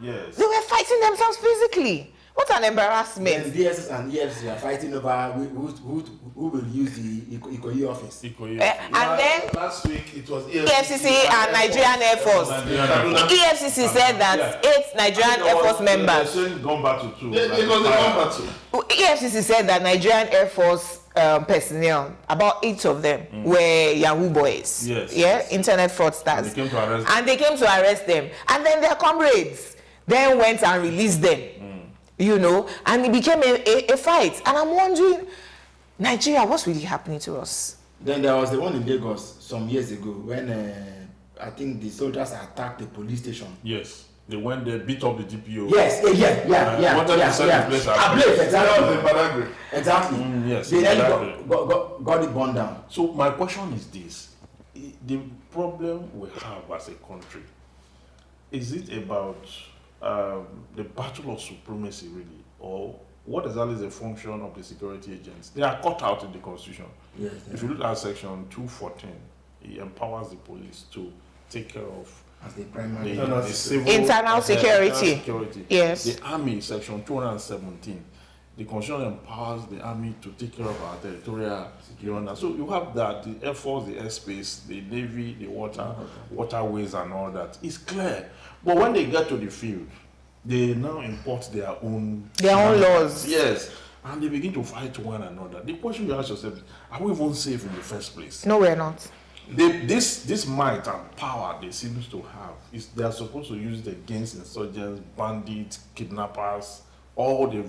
S2: Yes.
S3: They were fighting themselves physically. What an embarrassment.
S4: The DSS and EFCC are fighting over who will use the Ikoyi office.
S3: And then
S5: last week it was
S3: EFCC and Nigerian Air Force. EFCC said that 8 Nigerian Air Force members.
S2: Gone back to 2.
S3: EFCC said that Nigerian Air Force personnel, about 8 of them, were Yahoo boys.
S2: Yes.
S3: Yeah, internet fraudsters.
S2: And
S3: they came to arrest them. And then their comrades then went and released them. You know, and it became a fight. And I'm wondering, Nigeria, what's really happening to us?
S4: Then there was the one in Lagos some years ago when I think the soldiers attacked the police station.
S2: Yes. They went there, beat up the DPO.
S4: Yes, yeah.
S2: Wanted to set the place
S4: ablaze,
S2: exactly.
S4: Exactly.
S2: Yes.
S4: They got it burned down.
S2: So my question is this: the problem we have as a country, is it about the battle of supremacy really, or what exactly is the function of the security agents? They are cut out in the constitution.
S4: Yes.
S2: If you look at section 214, it empowers the police to take care of
S4: as the primary
S2: the civil
S3: internal security. Yes.
S2: The army, section 217, the constitution empowers the army to take care of our territorial security. So you have that, the Air Force, the airspace, the Navy, the waterways and all that. It's clear. But when they get to the field, they now import their own
S3: laws.
S2: Yes. And they begin to fight one another. The question you ask yourself is, are we even safe in the first place?
S3: No, we're not.
S2: This might and power they seem to have, is they are supposed to use it against insurgents, bandits, kidnappers, all the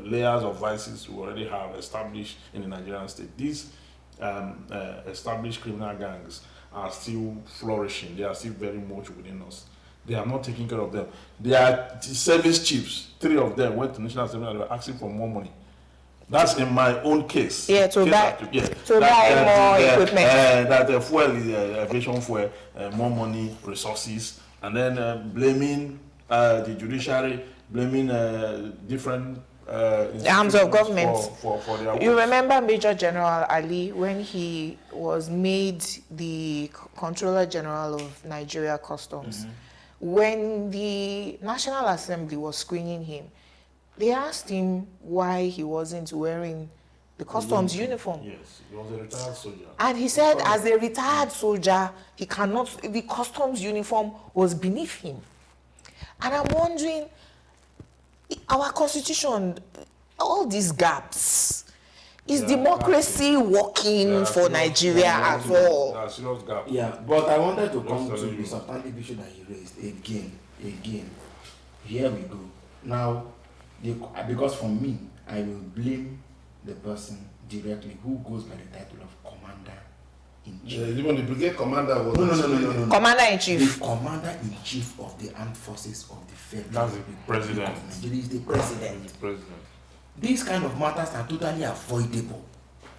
S2: layers of vices we already have established in the Nigerian state. These established criminal gangs are still flourishing. They are still very much within us. They are not taking care of them. They are service chiefs. 3 of them went to National Assembly and they were asking for more money. That's in my own case.
S3: Yeah, to buy more equipment.
S2: That the fuel is aviation fuel, more money, resources, and then blaming the judiciary, blaming different
S3: arms of government
S2: for their work.
S3: You remember Major General Ali when he was made the Controller General of Nigeria Customs? When the National Assembly was screening him, they asked him why he wasn't wearing the customs uniform.
S2: Yes, he was a retired soldier.
S3: And he said, as a retired soldier, he cannot, the customs uniform was beneath him. And I'm wondering, our constitution, all these gaps, is democracy working for Nigeria at all?
S2: There are serious gaps.
S4: Yeah, but I wanted to come to the substantive issue that you raised again. Here we go. Now, because for me, I will blame the person directly who goes by the title of Commander-in-Chief.
S5: Even the brigade commander was...
S4: No.
S3: Commander-in-Chief.
S4: The Commander-in-Chief of the Armed Forces of the Federal
S2: That's the
S4: Republic
S2: president.
S4: of Nigeria is the president.
S2: The president.
S4: These kind of matters are totally avoidable.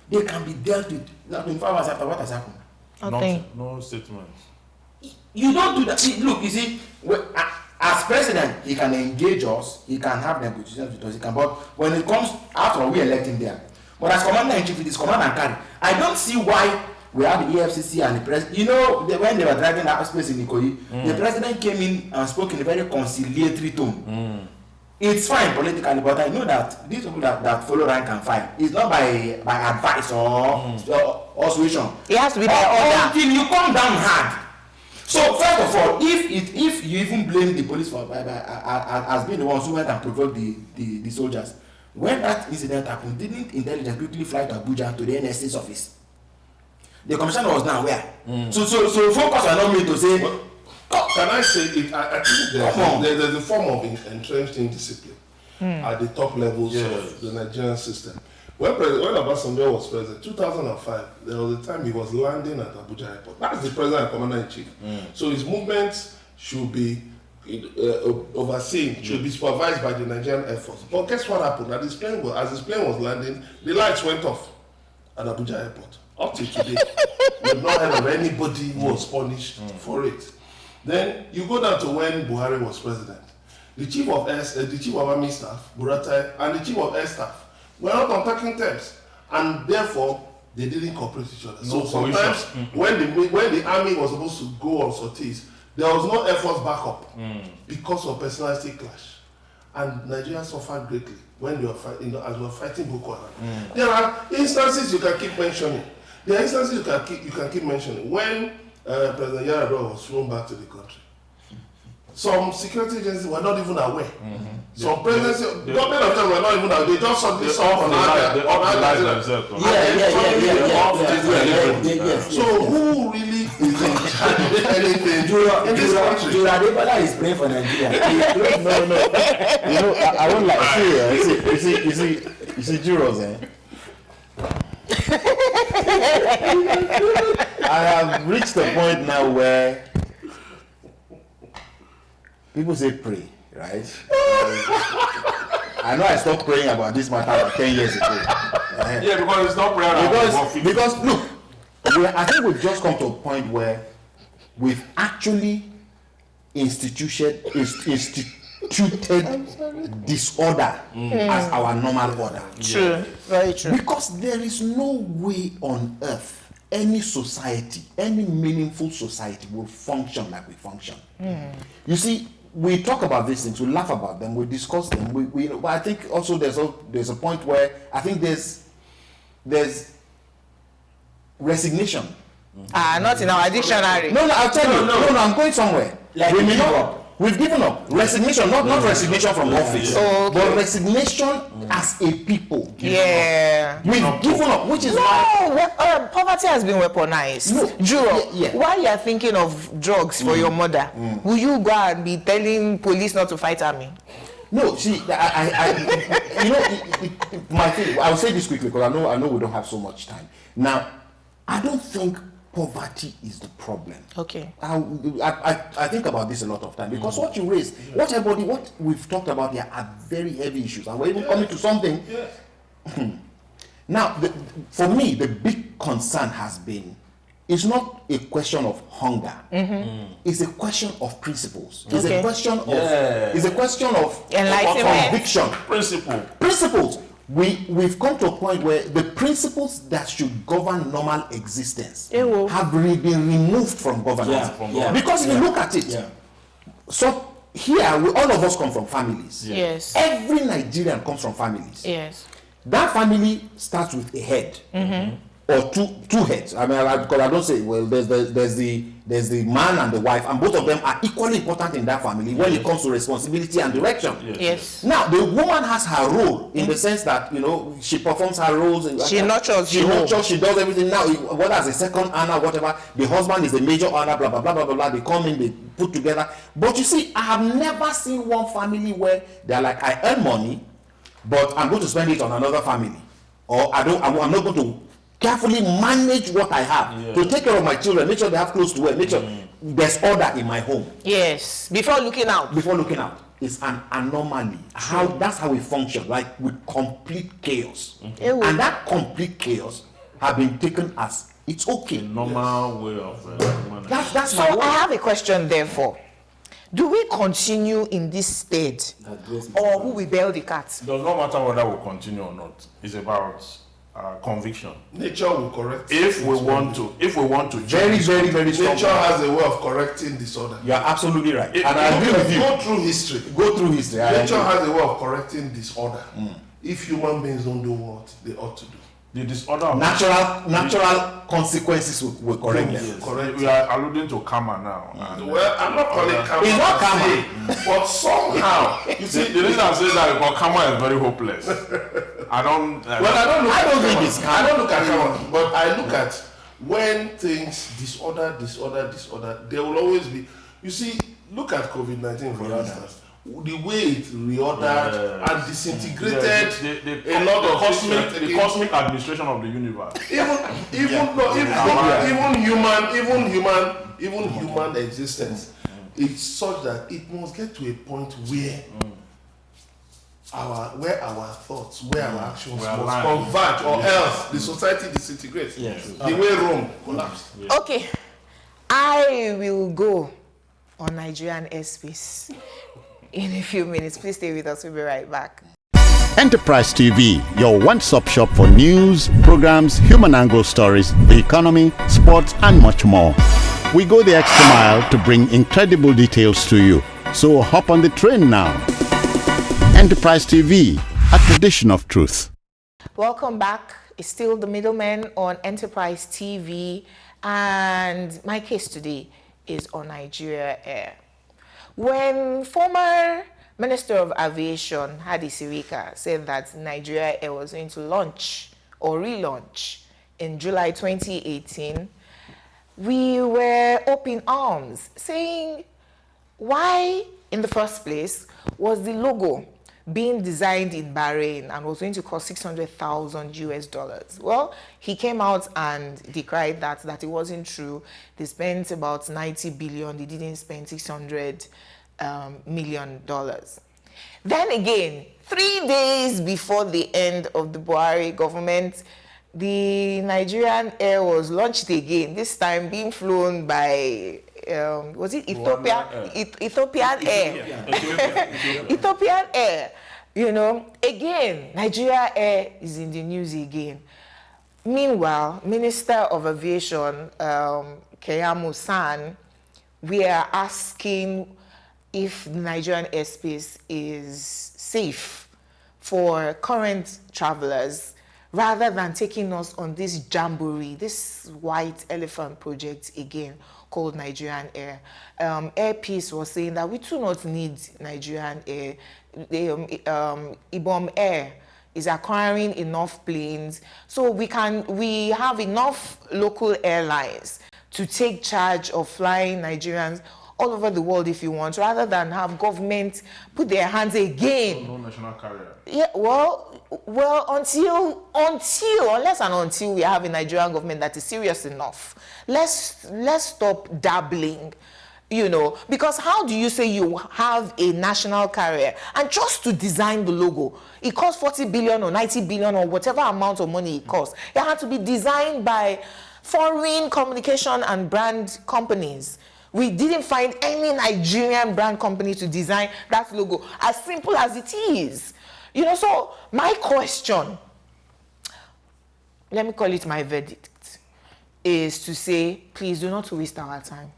S4: They can be dealt with. Now, 25 hours after what has happened.
S3: Nothing.
S2: No statements.
S4: You don't do that. Look, you see, as president, he can engage us, he can have negotiations with us, he can, but when it comes, after all, we elect him there. But as commander-in-chief, it is command and carry. I don't see why we have the EFCC and the president. You know, when they were driving that space in Ikoyi, the president came in and spoke in a very conciliatory tone. It's fine politically, but I know that these people that follow rank and file, it's not by advice or solution.
S3: It has to be by order.
S4: Until you come down hard. So first of all, if you even blame the police for as being the ones who went and provoked the soldiers, when that incident happened, didn't intelligence quickly fly to Abuja to the NSA's office? The commissioner was now aware. So focus on not me to say.
S5: Can I say it? I think there's a form of entrenched indiscipline at the top levels of the Nigerian system. When Obasanjo was president, 2005, there was a time he was landing at Abuja Airport. That's the president and commander-in-chief. So his movements should be overseen, should be supervised by the Nigerian Air Force. But guess what happened? As his plane was landing, the lights went off at Abuja Airport. Up to today, we've not heard of anybody who was punished for it. Then you go down to when Buhari was president. The chief of army staff, Buratai, and the chief of air staff were not on talking terms, and therefore they didn't cooperate with each other. So sometimes when the army was supposed to go on sorties, there was no Air Force backup because of personality clash, and Nigeria suffered greatly when they were fighting, as we were fighting Boko Haram. There are instances you can keep mentioning. There are instances you can keep mentioning when President Yar'Adua was flown back to the country. Some security agencies were not even aware. Some presidency, government of them were not even aware. They just suddenly saw on So who really is in charge of anything in this country?
S4: Jura is praying for Nigeria.
S6: No. You know, I won't like. You see, Juros, eh? I have reached the point now where people say pray, right? I know I stopped praying about this matter about 10 years ago.
S2: Yeah, because it's not prayer.
S6: Because look, I think we've just come to a point where we've actually instituted disorder as our normal order.
S3: True, very true.
S6: Because there is no way on earth any society, any meaningful society will function like we function. You see, we talk about these things, we laugh about them, we discuss them. But I think also there's a point where I think there's resignation.
S3: Not in our dictionary.
S6: No, I'll tell you. No, I'm going somewhere.
S4: Like
S6: we may not. We've given up. Resignation, not resignation from office, but resignation as a people.
S3: Yeah.
S6: We've given up, which is why
S3: poverty has been weaponized.
S6: No.
S3: Juro,
S6: Yeah.
S3: while you are thinking of drugs for your mother, will you go and be telling police not to fight army?
S6: No, see, I you know, my thing. I'll say this quickly because I know we don't have so much time. Now, I don't think poverty is the problem.
S3: Okay.
S6: I think about this a lot of time because what you raise, what we've talked about here are very heavy issues, and we're even coming to something. Now, for me, the big concern has been, it's not a question of hunger. It's a question of principles. It's a question of
S3: Enlightenment.
S6: conviction. Principles. We've come to a point where the principles that should govern normal existence have really been removed from governance. Because if you look at it, so here all of us come from families.
S3: Yes.
S6: Every Nigerian comes from families.
S3: Yes.
S6: That family starts with a head or two heads. I mean, because I don't say, well, there's the man and the wife, and both of them are equally important in that family when it comes to responsibility and direction.
S3: Yes.
S6: Now, the woman has her role in the sense that, you know, she performs her roles.
S3: She nurtures.
S6: She does everything. Now, whether as a second earner, whatever, the husband is the major earner, blah, blah, blah, blah, blah, blah. They come in, they put together. But you see, I have never seen one family where they're like, I earn money, but I'm going to spend it on another family. or I'm not going to carefully manage what I have to take care of my children, make sure they have clothes to wear, make sure there's order in my home.
S3: Yes, before looking out.
S6: It's an anomaly. That's how we function, like with complete chaos.
S3: And
S6: that complete chaos have been taken as it's okay.
S2: Normal way of
S6: That's
S3: So
S6: my word.
S3: I have a question therefore. Do we continue in this state, or who will bail the cat?
S2: It does not matter whether we continue or not. It's about conviction.
S5: Nature will correct.
S2: If we want to
S6: Very, very, very strong.
S5: Nature has a way of correcting disorder.
S6: You are absolutely right. And I agree with you.
S5: Go through history. Nature has a way of correcting disorder. If human beings don't do what they ought to do.
S2: the disorder of
S6: Natural consequences will correct them.
S2: Yes. Correct. We are alluding to karma now. And,
S5: Well, I'm not calling karma.
S6: It's not karma.
S5: But somehow, you
S2: see,
S5: see,
S2: the reason I say that because karma is very hopeless. I don't
S6: think it's karma.
S5: I don't look at karma, but I look at when things disorder, there will always be. You see, look at COVID-19 for instance. The way it reordered and disintegrated a lot of
S2: the cosmic administration of the universe.
S5: Even human existence. It's such that it must get to a point where our thoughts, where our actions must converge, or else the society disintegrates.
S6: Yes.
S5: The way Rome collapsed.
S2: Yes.
S3: Okay, I will go on Nigerian airspace in a few minutes. Please stay with us. We'll be right back.
S7: Enterprise TV, your one-stop shop for news, programs, human angle stories, the economy, sports, and much more. We go the extra mile to bring incredible details to you. So hop on the train now. Enterprise TV, a tradition of truth.
S3: Welcome back. It's still the Middlemen on Enterprise TV, and my case today is on Nigeria Air. When former Minister of Aviation Hadi Sirika said that Nigeria Air was going to launch or relaunch in July 2018, we were open arms, saying, why in the first place was the logo being designed in Bahrain and was going to cost $600,000 US? Well, he came out and decried that it wasn't true. They spent about 90 billion. They didn't spend $600 million. Then again, 3 days before the end of the Buhari government, the Nigerian Air was launched again, this time being flown by was it Ethiopian Air? Ethiopian Air. You know, again, Nigeria Air is in the news again. Meanwhile, Minister of Aviation, Keyamo San, we are asking if the Nigerian airspace is safe for current travelers, rather than taking us on this jamboree, this white elephant project again, called Nigerian Air. Air Peace was saying that we do not need Nigerian Air. Ibom Air is acquiring enough planes, so we have enough local airlines to take charge of flying Nigerians all over the world if you want, rather than have government put their hands again.
S2: No national carrier.
S3: Yeah, well, until we have a Nigerian government that is serious enough, let's stop dabbling, you know, because how do you say you have a national carrier and just to design the logo, it costs 40 billion or 90 billion or whatever amount of money it costs. It had to be designed by foreign communication and brand companies. We didn't find any Nigerian brand company to design that logo, as simple as it is. You know, so my question, let me call it my verdict, is to say, please do not waste our time.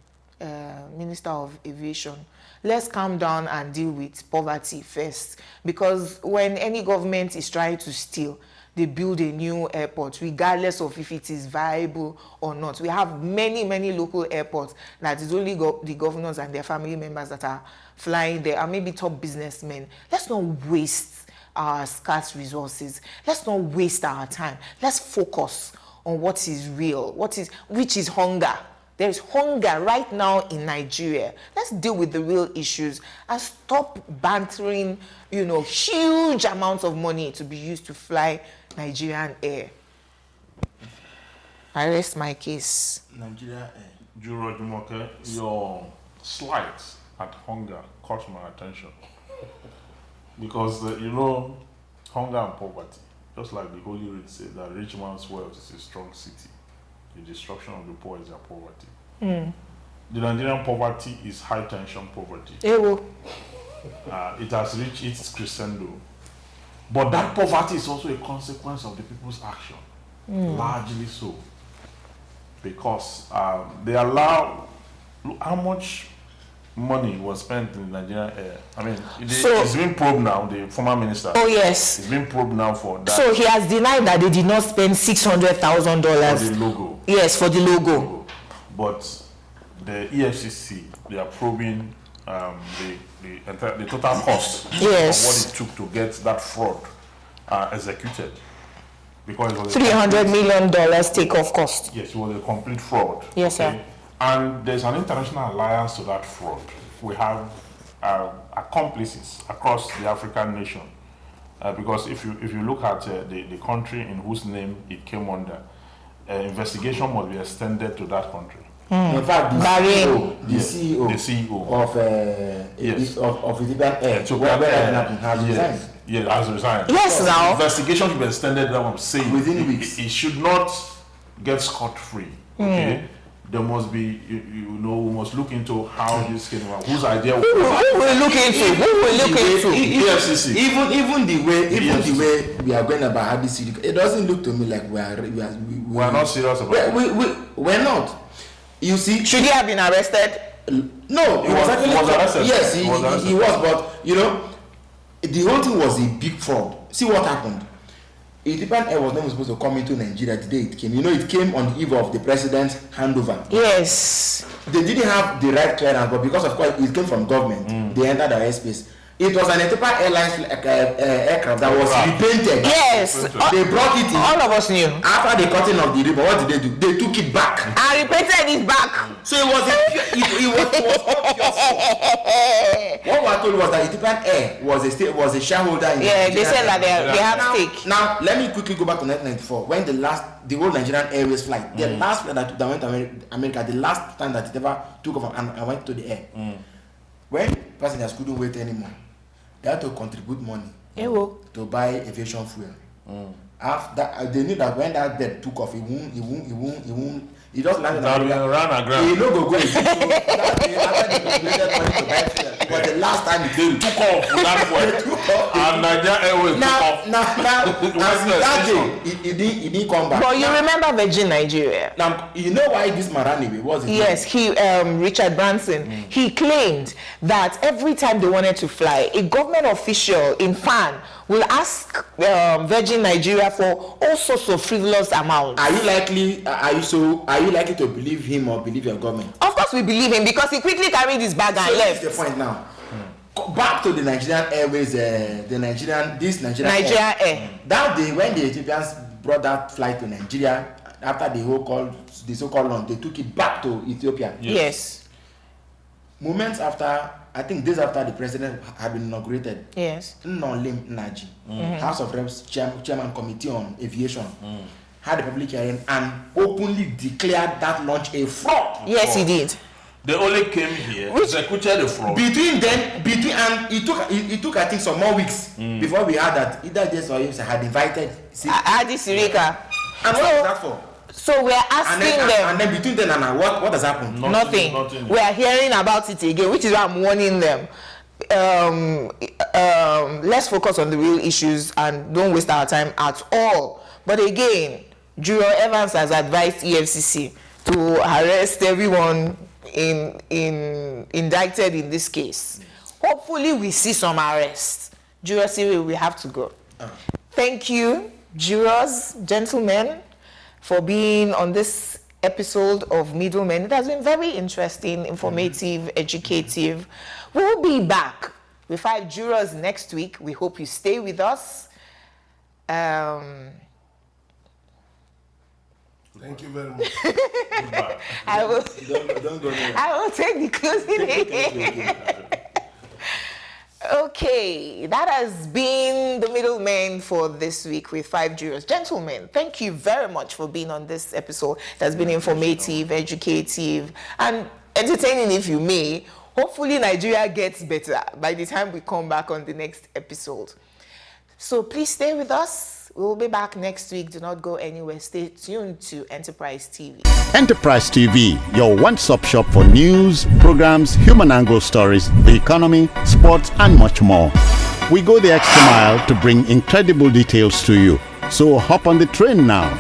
S3: Minister of Aviation, let's calm down and deal with poverty first. Because when any government is trying to steal, they build a new airport, regardless of if it is viable or not. We have many, many local airports that is only the governors and their family members that are flying there, and maybe top businessmen. Let's not waste our scarce resources. Let's not waste our time. Let's focus on what is real, which is hunger. There is hunger right now in Nigeria. Let's deal with the real issues and stop bantering, huge amounts of money to be used to fly Nigerian Air. I rest my case.
S4: Nigeria Air.
S2: Juro Jumoke, your slight at hunger caught my attention. Because, hunger and poverty, just like the Holy Writ said, that rich man's wealth is a strong city. The destruction of the poor is their poverty. The Nigerian poverty is high tension poverty. It has reached its crescendo. But that poverty is also a consequence of the people's action, largely so. Because they allow, look how much money was spent in Nigerian Air. I mean, it's been probed now, the former minister.
S3: Oh, yes.
S2: It's been probed now for that.
S3: So he has denied that they did not spend $600,000.
S2: For the logo.
S3: Yes, for the logo.
S2: But the EFCC, they are probing the total cost of what it took to get that fraud executed. Because it was
S3: $300 million takeoff cost.
S2: Yes, it was a complete fraud.
S3: Yes, sir.
S2: And there's an international alliance to that fraud. We have accomplices across the African nation. Because if you look at the country in whose name it came under, investigation must be extended to that country.
S4: In fact, the CEO of Ethiopian Air, has resigned.
S2: Yeah, has resigned.
S3: Yes,
S2: so
S3: now.
S2: Investigation should be extended, that I'm saying.
S4: Within weeks.
S2: It should not get scot-free. Okay? There must be, we must look into how this came about. Whose idea was
S3: Who will look into?
S2: EFCC.
S4: Even the way we are going about how this city, it doesn't look to me like we are
S2: not serious about it.
S4: We're not. You see,
S3: should he have been arrested?
S4: No, he was
S2: arrested.
S4: Yes, he was, but the whole thing was a big fraud. See what happened. Ethiopian Air was not supposed to come into Nigeria the day it came. It came on the eve of the president's handover.
S3: Yes.
S4: They didn't have the right clearance, but because of course it came from government, they entered our airspace. It was an Ethiopian Airlines aircraft that was repainted.
S3: Yes.
S4: They brought it in.
S3: All of us knew.
S4: After the cutting of the ribbon, what did they do? They took it back.
S3: And repainted it back.
S4: So it was all pure fraud. What we were told was that Ethiopian Air was a shareholder in
S3: they said that they have stake.
S4: Now, let me quickly go back to 1994 when the whole Nigerian Airways flight, the last flight that went to America, the last time that it ever took off and went to the air. When passengers couldn't wait anymore, they had to contribute money to buy aviation fuel. After they knew that when that jet took off, he just landed in America. He no go. So that day, after they calculated money to buy fuel, it was the last time they
S2: took off with that point. And Nigerian Airways took off.
S4: That day, he didn't come back.
S3: But you remember Virgin Nigeria?
S4: Now, you know why this Marani was?
S3: Yes, Richard Branson. He claimed that every time they wanted to fly, a government official in FAN will ask Virgin Nigeria for all sorts of frivolous amounts. Are you likely to believe him or believe your government? Of course we believe him, because he quickly carried his bag and left. That's the point now. Back to the Nigerian Airways, Nigerian Air. That day when the Ethiopians brought that flight to Nigeria, after the so-called launch, they took it back to Ethiopia. Yes. Moments after, I think days after the president had been inaugurated, Nnolim Nnaji, House of Reps chairman committee on aviation, had a public hearing and openly declared that launch a fraud. Yes, he did.
S2: They only came here, executed the fraud.
S4: And it took I think some more weeks before we heard that either this or you had invited Adi Sirika. And what was that for? So we are asking them. And then between then and now, what has happened? Nothing. We are hearing about it again, which is why I'm warning them. Let's focus on the real issues and don't waste our time at all. But again, Juro Evans has advised EFCC to arrest everyone indicted in this case. Hopefully we see some arrests. Juro, we have to go. Thank you, jurors, gentlemen, for being on this episode of Middlemen. It has been very interesting, informative, educative. We'll be back with 5 jurors next week. We hope you stay with us.
S5: Thank you very much.
S2: Goodbye.
S3: I will.
S4: Don't go there.
S3: I will take the closing. Okay, that has been the Middlemen for this week with 5 jurors. Gentlemen, thank you very much for being on this episode. It has been informative, educative, and entertaining, if you may. Hopefully, Nigeria gets better by the time we come back on the next episode. So please stay with us. We'll be back next week. Do not go anywhere. Stay tuned to Enterprise TV.
S7: Enterprise TV, your one-stop shop for news, programs, human angle stories, the economy, sports, and much more. We go the extra mile to bring incredible details to you. So hop on the train now.